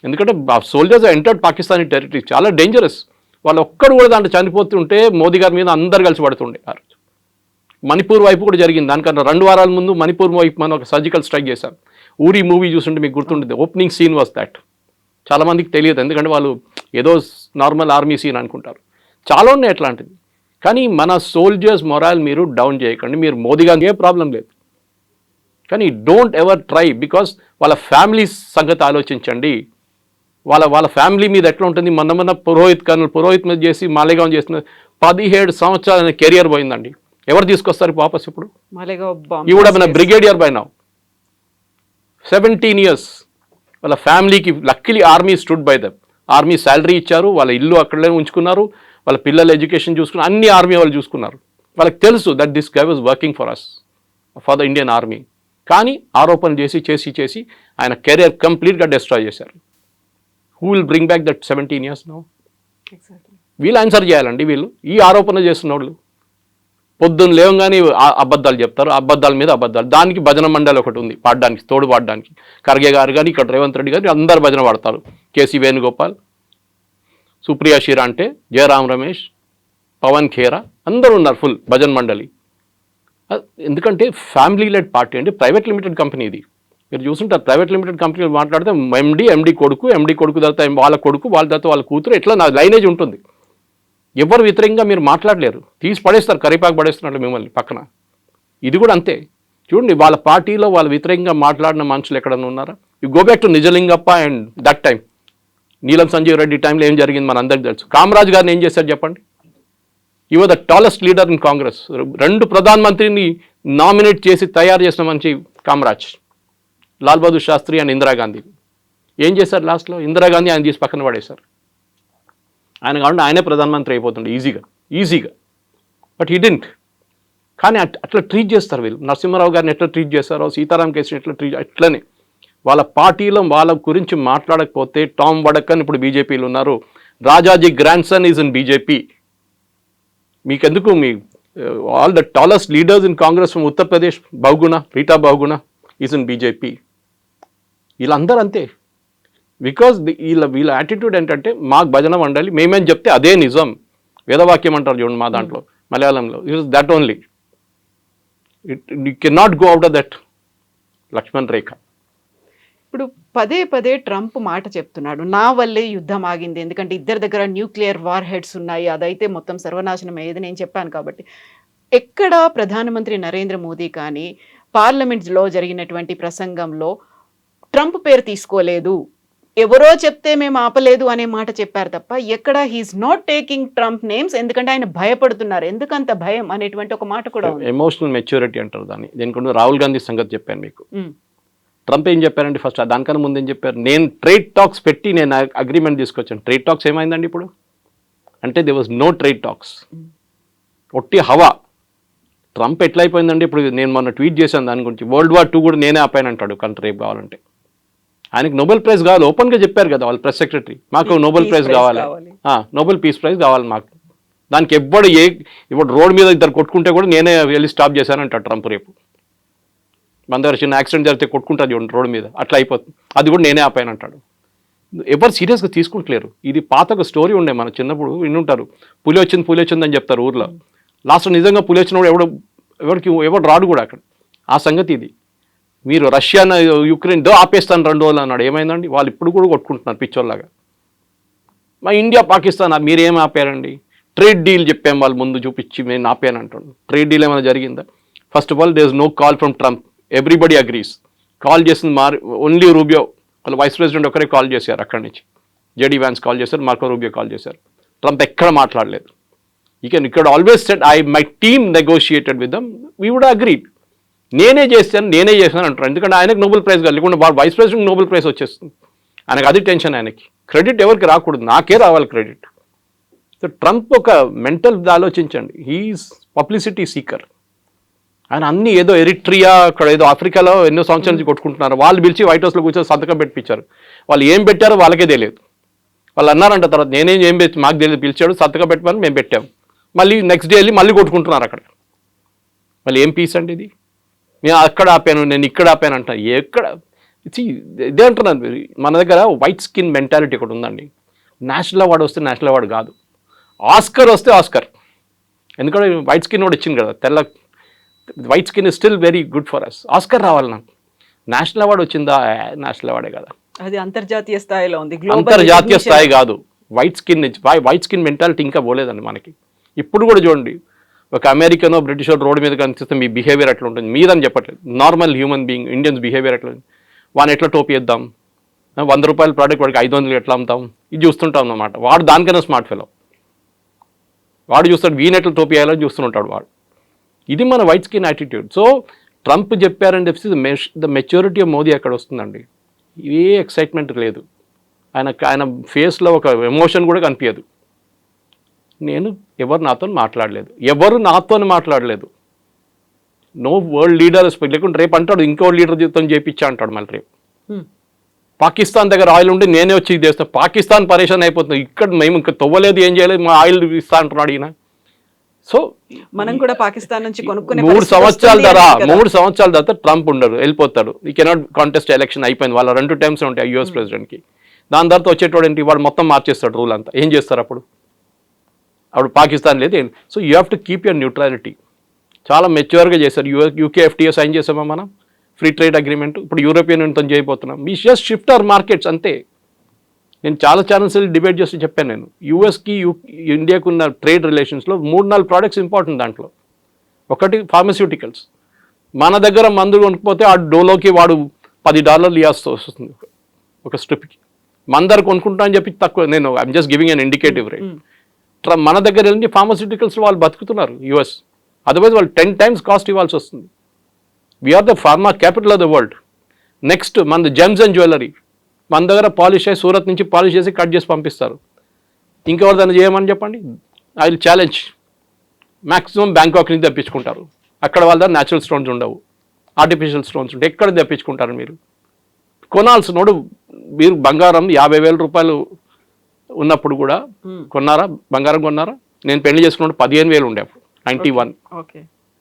ఎందుకంటే సోల్జర్స్ ఎంటర్డ్ పాకిస్తానీ టెరిటరీ, చాలా డేంజరస్. వాళ్ళు ఒక్కడు కూడా దాంట్లో చనిపోతుంటే మోదీ గారి మీద అందరు కలిసి పడుతుండే. మణిపూర్ వైపు కూడా జరిగింది. దానికన్నా 2 వారాల ముందు మణిపూర్ వైపు మనం ఒక సర్జికల్ స్ట్రైక్ చేశాం. ఊరి మూవీ చూస్తుంటే మీకు గుర్తుంటుంది, ఓపెనింగ్ సీన్ వాజ్ దాట్. చాలామందికి తెలియదు, ఎందుకంటే వాళ్ళు ఏదో నార్మల్ ఆర్మీ సీన్ అనుకుంటారు. చాలా ఉన్నాయి అట్లాంటిది. కానీ మన సోల్జర్స్ మొరాల్ మీరు డౌన్ చేయకండి. మీరు మోదీ గారికి ఏ ప్రాబ్లం లేదు, కానీ డోంట్ ఎవర్ ట్రై, బికాస్ వాళ్ళ ఫ్యామిలీ సంగతి ఆలోచించండి. వాళ్ళ ఫ్యామిలీ మీద ఎట్లా ఉంటుంది. మొన్న పురోహిత్ మీద చేసి మాలేగాం చేసిన 17 సంవత్సరాల కెరియర్ పోయిందండి. ఎవరు తీసుకొస్తారు వాపస్ ఇప్పుడు? ఈ కూడా మన బ్రిగేడియర్ బై నౌ 17 years. వాళ్ళ ఫ్యామిలీకి luckily army stood by them. Army salary ఇచ్చారు, వాళ్ళ ఇల్లు అక్కడే ఉంచుకున్నారు, వాళ్ళ పిల్లల ఎడ్యుకేషన్ చూసుకున్నారు, అన్ని ఆర్మీ వాళ్ళు చూసుకున్నారు. వాళ్ళకి తెలుసు that this guy was working for us, for the Indian army. కానీ ఆరోపణలు చేసి ఆయన కెరియర్ కంప్లీట్గా డిస్ట్రాయ్ చేశారు. Who will bring back that 17 years no? వీళ్ళు ఆన్సర్ చేయాలండి. వీళ్ళు ఈ ఆరోపణ చేస్తున్న వాళ్ళు పొద్దున్న లేవగానే అబద్ధాలు చెప్తారు, అబద్ధాల మీద అబద్ధాలు. దానికి భజన మండలి ఒకటి ఉంది పాడడానికి, తోడు పాడడానికి. ఖర్గే గారు కానీ, ఇక్కడ రేవంత్ రెడ్డి గారు అందరు భజన పాడతారు. కేసీ వేణుగోపాల్, సుప్రియా షిరాంటే, జయరాం రమేష్, పవన్ ఖేరా అందరూ ఉన్నారు ఫుల్ భజన్ మండలి. ఎందుకంటే ఫ్యామిలీ లెడ్ పార్టీ అండి, ప్రైవేట్ లిమిటెడ్ కంపెనీ ఇది. మీరు చూస్తుంటారు ప్రైవేట్ లిమిటెడ్ కంపెనీలు మాట్లాడితే ఎండి కొడుకు తర్వాత వాళ్ళ కొడుకు, వాళ్ళ తర్వాత వాళ్ళ కూతురు, ఇట్లా నా లైనేజ్ ఉంటుంది. ఎవరు వ్యతిరేకంగా మీరు మాట్లాడలేరు, తీసి పడేస్తారు, కరిపాకు పడేస్తున్నట్లు మిమ్మల్ని పక్కన. ఇది కూడా అంతే. చూడండి, వాళ్ళ పార్టీలో వాళ్ళ వ్యతిరేకంగా మాట్లాడిన మనుషులు ఎక్కడన్నా ఉన్నారా? You go back to Nijalingappa and that time, నీలం సంజీవ్ రెడ్డి టైంలో ఏం జరిగింది మన అందరికీ తెలుసు. కామరాజ్ గారిని ఏం చేశారు చెప్పండి? ఈ was the tallest leader in Congress. 2 ప్రధానమంత్రిని నామినేట్ చేసి తయారు చేసిన మంచి కామరాజ్, లాల్ బహదూర్ శాస్త్రి అండ్ ఇందిరాగాంధీ. ఏం చేశారు లాస్ట్లో? ఇందిరాగాంధీ ఆయన తీసి పక్కన పడేశారు. ఆయన కాకుండా ఆయనే ప్రధానమంత్రి అయిపోతుండే ఈజీగా. But he didn't. కానీ అట్లా ట్రీట్ చేస్తారు వీళ్ళు. నరసింహారావు గారిని ఎట్లా ట్రీట్ చేస్తారో, సీతారాం కేసుని ఎట్లా అట్లనే వాళ్ళ పార్టీలో వాళ్ళ గురించి మాట్లాడకపోతే టామ్ వడక్కన్ ఇప్పుడు బీజేపీలో ఉన్నారు. Rajaji grand son is in BJP. మీకెందుకు? Me all the tallest leaders in Congress from Uttar Pradesh, Rita Bahuguna is in BJP. వీళ్ళందరూ అంతే. బికాజ్ వీళ్ళ యాటిట్యూడ్ ఏంటంటే మాకు భజన మండలి, మేమేం చెప్తే అదే నిజం. వేదవాక్యం అంటారు చూడండి మా దాంట్లో మలయాళంలో. It is that only. You can not go out of that Lakshman Rekha. ఇప్పుడు పదే ట్రంప్ మాట చెప్తున్నాడు, నా వల్లే యుద్ధం ఆగింది, ఎందుకంటే ఇద్దరి దగ్గర న్యూక్లియర్ వార్ హెడ్స్ ఉన్నాయి, అదైతే మొత్తం సర్వనాశనం అయ్యేది నేను చెప్పాను కాబట్టి. ఎక్కడ ప్రధానమంత్రి నరేంద్ర మోదీ కానీ పార్లమెంట్లో జరిగినటువంటి ప్రసంగంలో ట్రంప్ పేరు తీసుకోలేదు. ఎవరో చెప్తే మేము ఆపలేదు అనే మాట చెప్పారు తప్ప ఎక్కడ he is not taking Trump names. ఎందుకంటే ఆయన భయపడుతున్నారు. ఎందుకంత భయం అనేటువంటి ఒక మాట కూడా ఉంది. ఎమోషనల్ మెచ్యూరిటీ అంటారు దాన్ని. దీనికి రాహుల్ గాంధీ సంగతి చెప్పాను మీకు. ట్రంప్ ఏం చెప్పారండి ఫస్ట్? దానికన్నా ముందు ఏం చెప్పారు? నేను ట్రేడ్ టాక్స్ పెట్టి నేను అగ్రిమెంట్ తీసుకొచ్చాను. ట్రేడ్ టాక్స్ ఏమైందండి ఇప్పుడు? అంటే they was no trade talks, ఒట్టి హవా. ట్రంప్ ఎట్లయిపోయిందండి ఇప్పుడు? నేను మొన్న ట్వీట్ చేశాను దాని గురించి. World War II కూడా నేనే ఆపానంటాడు కంట్రీ రేపు కావాలంటే. ఆయనకి నోబెల్ ప్రైజ్ కావాలి, ఓపెన్గా చెప్పారు కదా వాళ్ళ ప్రెస్ సెక్రటరీ, మాకు నోబెల్ ప్రైజ్ కావాలి, నోబెల్ పీస్ ప్రైజ్ కావాలి మాకు. దానికి ఇప్పుడు రోడ్ మీద ఇద్దరు కొట్టుకుంటే కూడా నేనే వెళ్ళి స్టాప్ చేశాను అంటాడు ట్రంప్ రేపు. మన దగ్గర చిన్న యాక్సిడెంట్ జరిగితే కొట్టుకుంటుంది చూడండి రోడ్ మీద, అట్లా అయిపోతుంది. అది కూడా నేనే ఆపాను అంటాడు. ఎవరు సీరియస్గా తీసుకుంటలేరు. ఇది పాత ఒక స్టోరీ ఉండే, మన చిన్నప్పుడు వినుంటారు, పులి వచ్చింది అని చెప్తారు ఊర్లో. లాస్ట్ నిజంగా పులి వచ్చినప్పుడు ఎవరు రాడు కూడా అక్కడ. ఆ సంగతి ఇది. మీరు రష్యా యుక్రెయిన్ ఆపేస్తాను 2 రోజులు అన్నాడు, ఏమైందండి? వాళ్ళు ఇప్పుడు కూడా కొట్టుకుంటున్నారు పిచ్చోళ్ళలాగా. మా ఇండియా పాకిస్తాన్ మీరేం ఆపారండి? ట్రేడ్ డీల్ చెప్పాం వాళ్ళు ముందు చూపించి నేను ఆపాను అంటాడు. ట్రేడ్ డీల్ ఏమైనా జరిగిందా? First of all there is no call from Trump, everybody agrees. Call చేసింది ఓన్లీ రూబియో, వాళ్ళ వైస్ ప్రెసిడెంట్ ఒకరే కాల్ చేశారు అక్కడి నుంచి. జేడీ వ్యాన్స్ కాల్ చేశారు, మార్కో రూబియో కాల్ చేశారు. ట్రంప్ ఎక్కడ మాట్లాడలేదు. ఇక్కడ always said my team negotiated with them, we would agreed. నేనే చేశాను అంటారు. ఎందుకంటే ఆయనకు నోబెల్ ప్రైజ్ కాదు, లేకుండా వైస్ ప్రెసిడెంట్ నోబెల్ ప్రైజ్ వచ్చేస్తుంది. ఆయనకు అది టెన్షన్. ఆయనకి క్రెడిట్ ఎవరికి రాకూడదు, నాకే రావాలి క్రెడిట్. సో ట్రంప్ ఒక మెంటల్ ఆలోచించండి, హీఈస్ పబ్లిసిటీ సీకర్. ఆయన అన్ని ఏదో ఎరిట్రియా, అక్కడ ఏదో ఆఫ్రికాలో ఎన్నో సంవత్సరాల నుంచి కొట్టుకుంటున్నారు. వాళ్ళు పిలిచి వైట్ హౌస్లో కూర్చొని సంతకం పెట్టించారు. వాళ్ళు ఏం పెట్టారో వాళ్ళకే తెలియదు. వాళ్ళు అన్నారంట తర్వాత, ఏం పెట్టి మాకు తెలియదు, పిలిచాడు సంతకం పెట్టమని మేము పెట్టాం. మళ్ళీ నెక్స్ట్ డే వెళ్ళి మళ్ళీ కొట్టుకుంటున్నారు అక్కడ. మళ్ళీ ఏం పీస్ అండి ఇది? నేను అక్కడ ఆపాను, నేను ఇక్కడ ఆపాను అంట. ఎక్కడ ఇదే అంటున్నాను. మన దగ్గర వైట్ స్కిన్ మెంటాలిటీ ఒకటి ఉందండి. నేషనల్ అవార్డు వస్తే నేషనల్ అవార్డు కాదు, ఆస్కర్ వస్తే ఆస్కర్. ఎందుకంటే వైట్ స్కిన్ కూడా వచ్చింది కదా, తెల్ల white skin is still very good for us. Oscar రావాలి నాకు. నేషనల్ అవార్డు వచ్చిందా? నేషనల్ అవార్డే కదా, అది అంతర్జాతీయ స్థాయిలో ఉంది. అంతర్జాతీయ స్థాయి కాదు. వైట్ స్కిన్ మెంటాలిటీ ఇంకా పోలేదండి మనకి. ఇప్పుడు కూడా చూడండి, ఒక అమెరికనో బ్రిటిషో రోడ్డు మీద కనిపిస్తే మీ బిహేవియర్ ఎట్లా ఉంటుంది మీదని చెప్పట్లేదు. Normal human being Indians behaviour ఎట్లా ఉంది, వాడిని ఎట్లా టోపీ ఇద్దాం, 100 రూపాయల ప్రోడక్ట్ వాడికి 500 ఎట్లా అమ్ముతాం, ఇది చూస్తుంటాం అన్నమాట. వాడు దానికైనా స్మార్ట్ ఫెలో, వాడు చూస్తాడు వీని ఎట్లా టోపీ వేయాలని చూస్తుంటాడు వాడు. ఇది మన white skin attitude. So Trump చెప్పారని చెప్పి ద మెచ్యూరిటీ ఆఫ్ మోదీ ఎక్కడ వస్తుందండి? ఏ ఎక్సైట్మెంట్ లేదు ఆయన ఫేస్లో, ఒక ఎమోషన్ కూడా కనిపించదు. ఎవరు నాతో మాట్లాడలేదు. నో వరల్డ్ లీడర్ లేకుంటే రేపు అంటాడు ఇంకో లీడర్ జీవితం చేయించా అంటాడు. మళ్ళీ రేపు పాకిస్తాన్ దగ్గర ఆయిల్ ఉంటే నేనే వచ్చి చేస్తాను. పాకిస్తాన్ పరేషాన్ అయిపోతుంది, ఇక్కడ మేము ఇంకా తవ్వలేదు, ఏం చేయలేదు, మా ఆయిల్ ఇస్తా అంటున్నాడు ఈయన. సో మనం కూడా పాకిస్తాన్ నుంచి కొనుక్కునే 3 సంవత్సరాల తర్వాత ట్రంప్ ఉండరు, వెళ్ళిపోతాడు. ఈ కెనాట్ కాంటెస్ట్ ఎలక్షన్ అయిపోయింది. వాళ్ళ 2 టైమ్స్ ఉంటాయి యూఎస్ ప్రెసిడెంట్కి. దాని తర్వాత వచ్చేటోడు ఏంటి, వాడు మొత్తం మార్చేస్తాడు రూల్ అంతా. ఏం చేస్తారు అప్పుడు పాకిస్తాన్ లేదు. So you have to keep your neutrality. చాలా మెచ్యూర్గా చేశారు. యూకే FTA సైన్ చేసామా మనం, ఫ్రీ ట్రేడ్ అగ్రిమెంట్. ఇప్పుడు యూరోపియన్ యూనియన్తో చేయబోతున్నాం. We just shift our markets అంతే. నేను చాలా ఛానల్స్ డిబేట్ చేస్తూ చెప్పాను. నేను యూఎస్కి ఇండియాకు ఉన్న ట్రేడ్ రిలేషన్స్లో 3-4 ప్రోడక్ట్స్ ఇంపార్టెంట్. దాంట్లో ఒకటి ఫార్మస్యూటికల్స్. మన దగ్గర మందులు కొనుక్కపోతే ఆ డోలోకి వాడు $10 ఇవ్వాల్సి వస్తుంది ఒక స్ట్రిప్కి. మన దగ్గర కొనుక్కుంటా అని చెప్పి తక్కువ. నేను I'm just giving an indicative rate. మన దగ్గర వెళ్ళి ఫార్మస్యూటికల్స్ వాళ్ళు బతుకుతున్నారు యూఎస్. అదర్వైజ్ వాళ్ళు 10 times కాస్ట్ ఇవ్వాల్సి వస్తుంది. We're the pharma capital of the world. Next మనది జెమ్స్ అండ్ జ్యువెలరీ. మన దగ్గర పాలిష్ అయ్యి సూరత్ నుంచి పాలిష్ చేసి కట్ చేసి పంపిస్తారు. ఇంకెవరు దాన్ని చేయమని చెప్పండి. I will challenge. Maximum Bangkok నుంచి తెప్పించుకుంటారు. అక్కడ వాళ్ళ దగ్గర న్యాచురల్ స్టోన్స్ ఉండవు, ఆర్టిఫిషియల్ స్టోన్స్ ఉంటాయి. ఎక్కడ తెప్పించుకుంటారు మీరు? కొనాల్సినోడు మీరు బంగారం 50,000 రూపాయలు ఉన్నప్పుడు కూడా కొన్నారా? బంగారం కొన్నారా? నేను పెళ్లి చేసుకున్నప్పుడు 15,000 ఉండే అప్పుడు 91.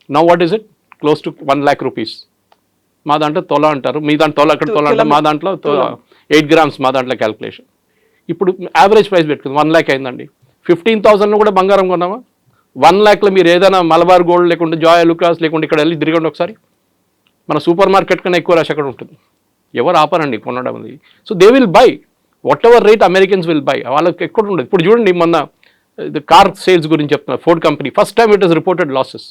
Now what is it? Close to 1 lakh rupees. మా దాంట్లో తొల అంటారు, మీ దాంట్లో తొల, అక్కడ తొల అంటారు, మా దాంట్లో 8 grams మా దాంట్లో క్యాల్కులేషన్. ఇప్పుడు యావరేజ్ ప్రైస్ పెట్టుకుంది 1 lakh అయిందండి. 15,000 కూడా బంగారం కొన్నామా? 1 lakhలో మీరు ఏదైనా మలబార్ గోల్డ్ లేకుంటే జాయ్ లుకాస్ లేకుంటే ఇక్కడ వెళ్ళి తిరగండి ఒకసారి. మన సూపర్ మార్కెట్ కన్నా ఎక్కువ రష్ అక్కడ ఉంటుంది. ఎవరు ఆపరండి కొనడం అది. So they will buy what ever rate Americans will buy. వాళ్ళకి ఎక్కడ ఉండదు. ఇప్పుడు చూడండి, మొన్న కార్ సేల్స్ గురించి చెప్తున్నారు. Ford company first time it is reported losses.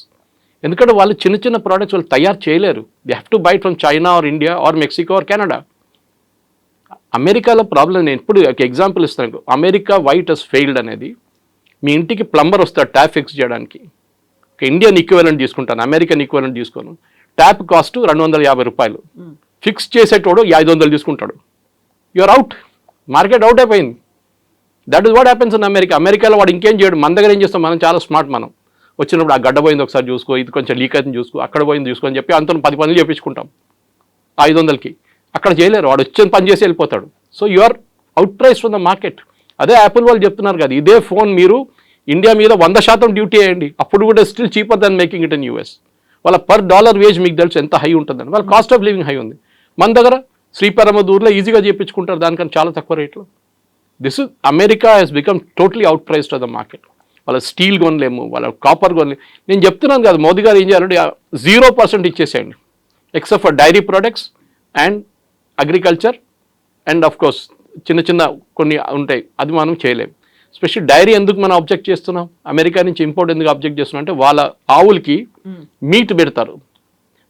ఎందుకంటే వాళ్ళు చిన్న ప్రోడక్ట్స్ వాళ్ళు తయారు చేయలేరు. They have to buy from China or India or Mexico or Canada. అమెరికాలో ప్రాబ్లం, నేను ఇప్పుడు ఒక ఎగ్జాంపుల్ ఇస్తాను. అమెరికా వైట్ హస్ ఫెయిల్డ్ అనేది, మీ ఇంటికి ప్లంబర్ వస్తాడు ట్యాప్ ఫిక్స్ చేయడానికి. ఒక ఇండియన్ ఈక్వలెంట్ తీసుకుంటాను, అమెరికన్ ఈక్వలెంట్ తీసుకోను. ట్యాప్ కాస్ట్ 250 రూపాయలు. ఫిక్స్ చేసేటోడు 500 తీసుకుంటాడు. You're out. మార్కెట్ అవుట్ అయిపోయింది. That is what happens in America. అమెరికాలో వాడు ఇంకేం చేయడు. మన దగ్గర ఏం చేస్తాం, మనం చాలా స్మార్ట్. మనం వచ్చినప్పుడు ఆ గడ్డ పోయింది ఒకసారి చూసుకో, ఇది కొంచెం లీక్ అవుతుంది చూసుకో, అక్కడ పోయింది చూసుకో అని చెప్పి అంత 10 పనులు చేయించుకుంటాం 500కి. అక్కడ చేయలేరు, వాడు వచ్చిన పని చేసి వెళ్ళిపోతాడు. So you are out price from the market. అదే యాపిల్ వాళ్ళు చెప్తున్నారు కదా, ఇదే ఫోన్ మీరు ఇండియా మీద 100% డ్యూటీ వేయండి, అప్పుడు కూడా still cheaper than making it in US. వాళ్ళ పర్ డాలర్ వేజ్ మీకు తెలుసు ఎంత హై ఉంటుందని, వాళ్ళ కాస్ట్ ఆఫ్ లివింగ్ హై ఉంది. మన దగ్గర శ్రీపెరంబదూర్లో ఈజీగా చేయించుకుంటారు దానికన్నా చాలా తక్కువ రేట్లో. This is America has become totally out priced of the market. వాళ్ళ స్టీల్ కొనలేము, వాళ్ళ కాపర్ కొనలేము. నేను చెప్తున్నాను కదా, మోదీ గారు ఏం చేయాలంటే 0% ఇచ్చేసేయండి, except for dairy products and agriculture and of course చిన్న చిన్న కొన్ని ఉంటాయి, అది మనం చేయలేము. స్పెషల్ డైరీ ఎందుకు మనం అబ్జెక్ట్ చేస్తున్నాం, అమెరికా నుంచి ఇంపోర్ట్ ఎందుకు అబ్జెక్ట్ చేస్తున్నాం అంటే వాళ్ళ ఆవులకి మీట్ పెడతారు,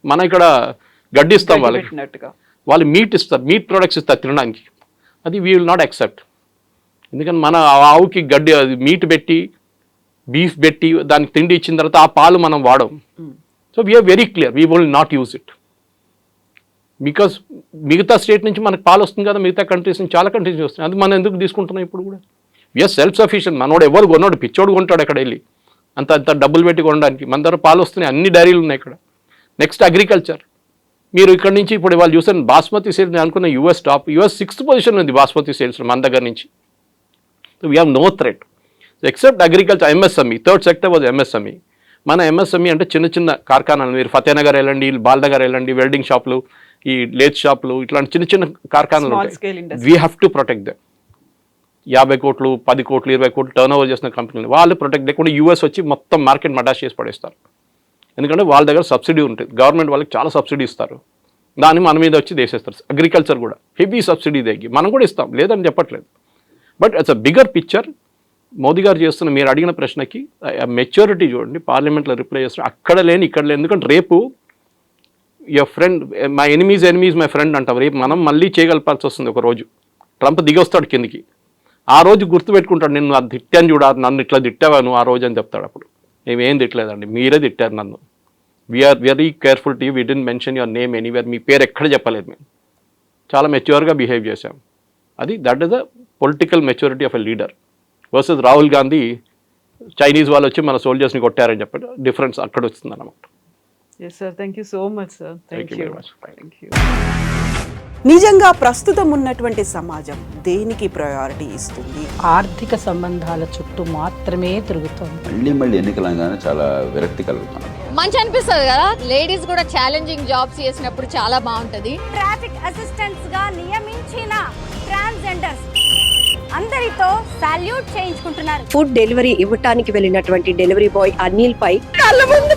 మన ఇక్కడ గడ్డి ఇస్తాం వాళ్ళకి, వాళ్ళు మీట్ ఇస్తారు, మీట్ ప్రొడక్ట్స్ ఇస్తారు తినడానికి. అది వీ విల్ నాట్ యాక్సెప్ట్. ఎందుకంటే మన ఆవుకి గడ్డి అది మీట్ పెట్టి బీఫ్ పెట్టి దానికి తిండి ఇచ్చిన తర్వాత ఆ పాలు మనం వాడం. So we're very clear, we will not use it. Because మిగతా స్టేట్ నుంచి మనకు పాలు వస్తుంది కదా, మిగతా కంట్రీస్ నుంచి చాలా కంట్రీస్ వస్తుంది, అది మనం ఎందుకు తీసుకుంటున్నాం ఇప్పుడు కూడా. We're self sufficient. మనోడు ఎవరు కొన్నాడు, పిచ్చోడు కొంటాడు అక్కడ వెళ్ళి అంత అంత డబ్బులు పెట్టి కొనడానికి. మన దగ్గర పాలు వస్తున్నాయి, అన్ని డైరీలు ఉన్నాయి ఇక్కడ. Next agriculture. మీరు ఇక్కడ నుంచి ఇప్పుడు వాళ్ళు చూసాను బాస్మతి సేల్స్, నేను అనుకున్న US top, US 6th position ఉంది బాస్మతి సేల్స్ మన దగ్గర నుంచి. So we have no threat except agriculture. MSME, third sector was MSME. మన ఎంఎస్ఎంఈ అంటే చిన్న చిన్న కార్ఖానాలు, మీరు ఫతేనగర్ వెళ్ళండి, బాల్నగర్ వెళ్ళండి, వెల్డింగ్ షాపులు, ఈ లేత్ షాపులు, ఇట్లాంటి చిన్న చిన్న కార్ఖానాలు ఉంటాయి. We have to protect them. 50 కోట్లు 10 కోట్లు 20 కోట్లు టర్న్ ఓవర్ చేసిన కంపెనీలు వాళ్ళు ప్రొటెక్ట్ లేకుండా యూఎస్ వచ్చి మొత్తం మార్కెట్ మటాష్ చేసి పడేస్తారు. ఎందుకంటే వాళ్ళ దగ్గర సబ్సిడీ ఉంటుంది, గవర్నమెంట్ వాళ్ళకి చాలా సబ్సిడీ ఇస్తారు, దాన్ని మన మీద వచ్చి దేశేస్తారు. అగ్రికల్చర్ కూడా హెవీ సబ్సిడీ దగ్గర మనం కూడా ఇస్తాం, లేదని చెప్పట్లేదు. But it's a bigger picture. Modi గారు చేస్తున్న మీరు అడిగిన ప్రశ్నకి మెచ్యూరిటీ చూడండి, పార్లమెంట్లో రిప్లై చేస్తారు. అక్కడ లేని ఇక్కడ లేని, ఎందుకంటే రేపు your friend my enemies my friend అంటాం. రేపు మనం మళ్ళీ చేయగలపాల్సి వస్తుంది. ఒక రోజు ట్రంప్ దిగొస్తాడు కిందికి, ఆ రోజు గుర్తుపెట్టుకుంటాడు, నేను అది తిట్టాను చూడ, నన్ను ఇట్లా తిట్టావాను ఆ రోజు అని చెప్తాడు. అప్పుడు మేమేం తిట్టలేదండి, మీరే తిట్టారు నన్ను. We're very careful to you, we didn't mention your name anywhere. మీ పేరు ఎక్కడ చెప్పలేదు, మేము చాలా మెచ్యూర్గా బిహేవ్ చేశాం. అది that is the political maturity of a leader versus Rahul Gandhi Chinese వాళ్ళు వచ్చి మన సోల్జర్స్ని కొట్టారని చెప్పి డిఫరెన్స్ అక్కడ వస్తుంది అన్నమాట. Yes sir, thank you so much sir. Thank you very much. Thank you. నిజంగా ప్రస్తుతం ఉన్నటువంటి సమాజం దేనికి ప్రయారిటీ ఇస్తుంది? ఆర్థిక సంబంధాల చుట్టూ మాత్రమే తిరుగుతోంది. మళ్ళీ ఎన్నికలంగానే చాలా విరక్తి కలుగుతున్నాం. మంచి అనిపిస్తుంది కదా, లేడీస్ కూడా ఛాలెంజింగ్ జాబ్స్ చేసినప్పుడు చాలా బాగుంటది. ట్రాఫిక్ అసిస్టెంట్స్ గా నియమించిన ట్రాన్స్జెండర్స్ అందరితో సాల్యూట్ చేయించుకుంటున్నారు. ఫుడ్ డెలివరీ ఇవ్వటానికి వెళ్ళినటువంటి డెలివరీ బాయ్ అనిల్ పై కళ్ళ ముందు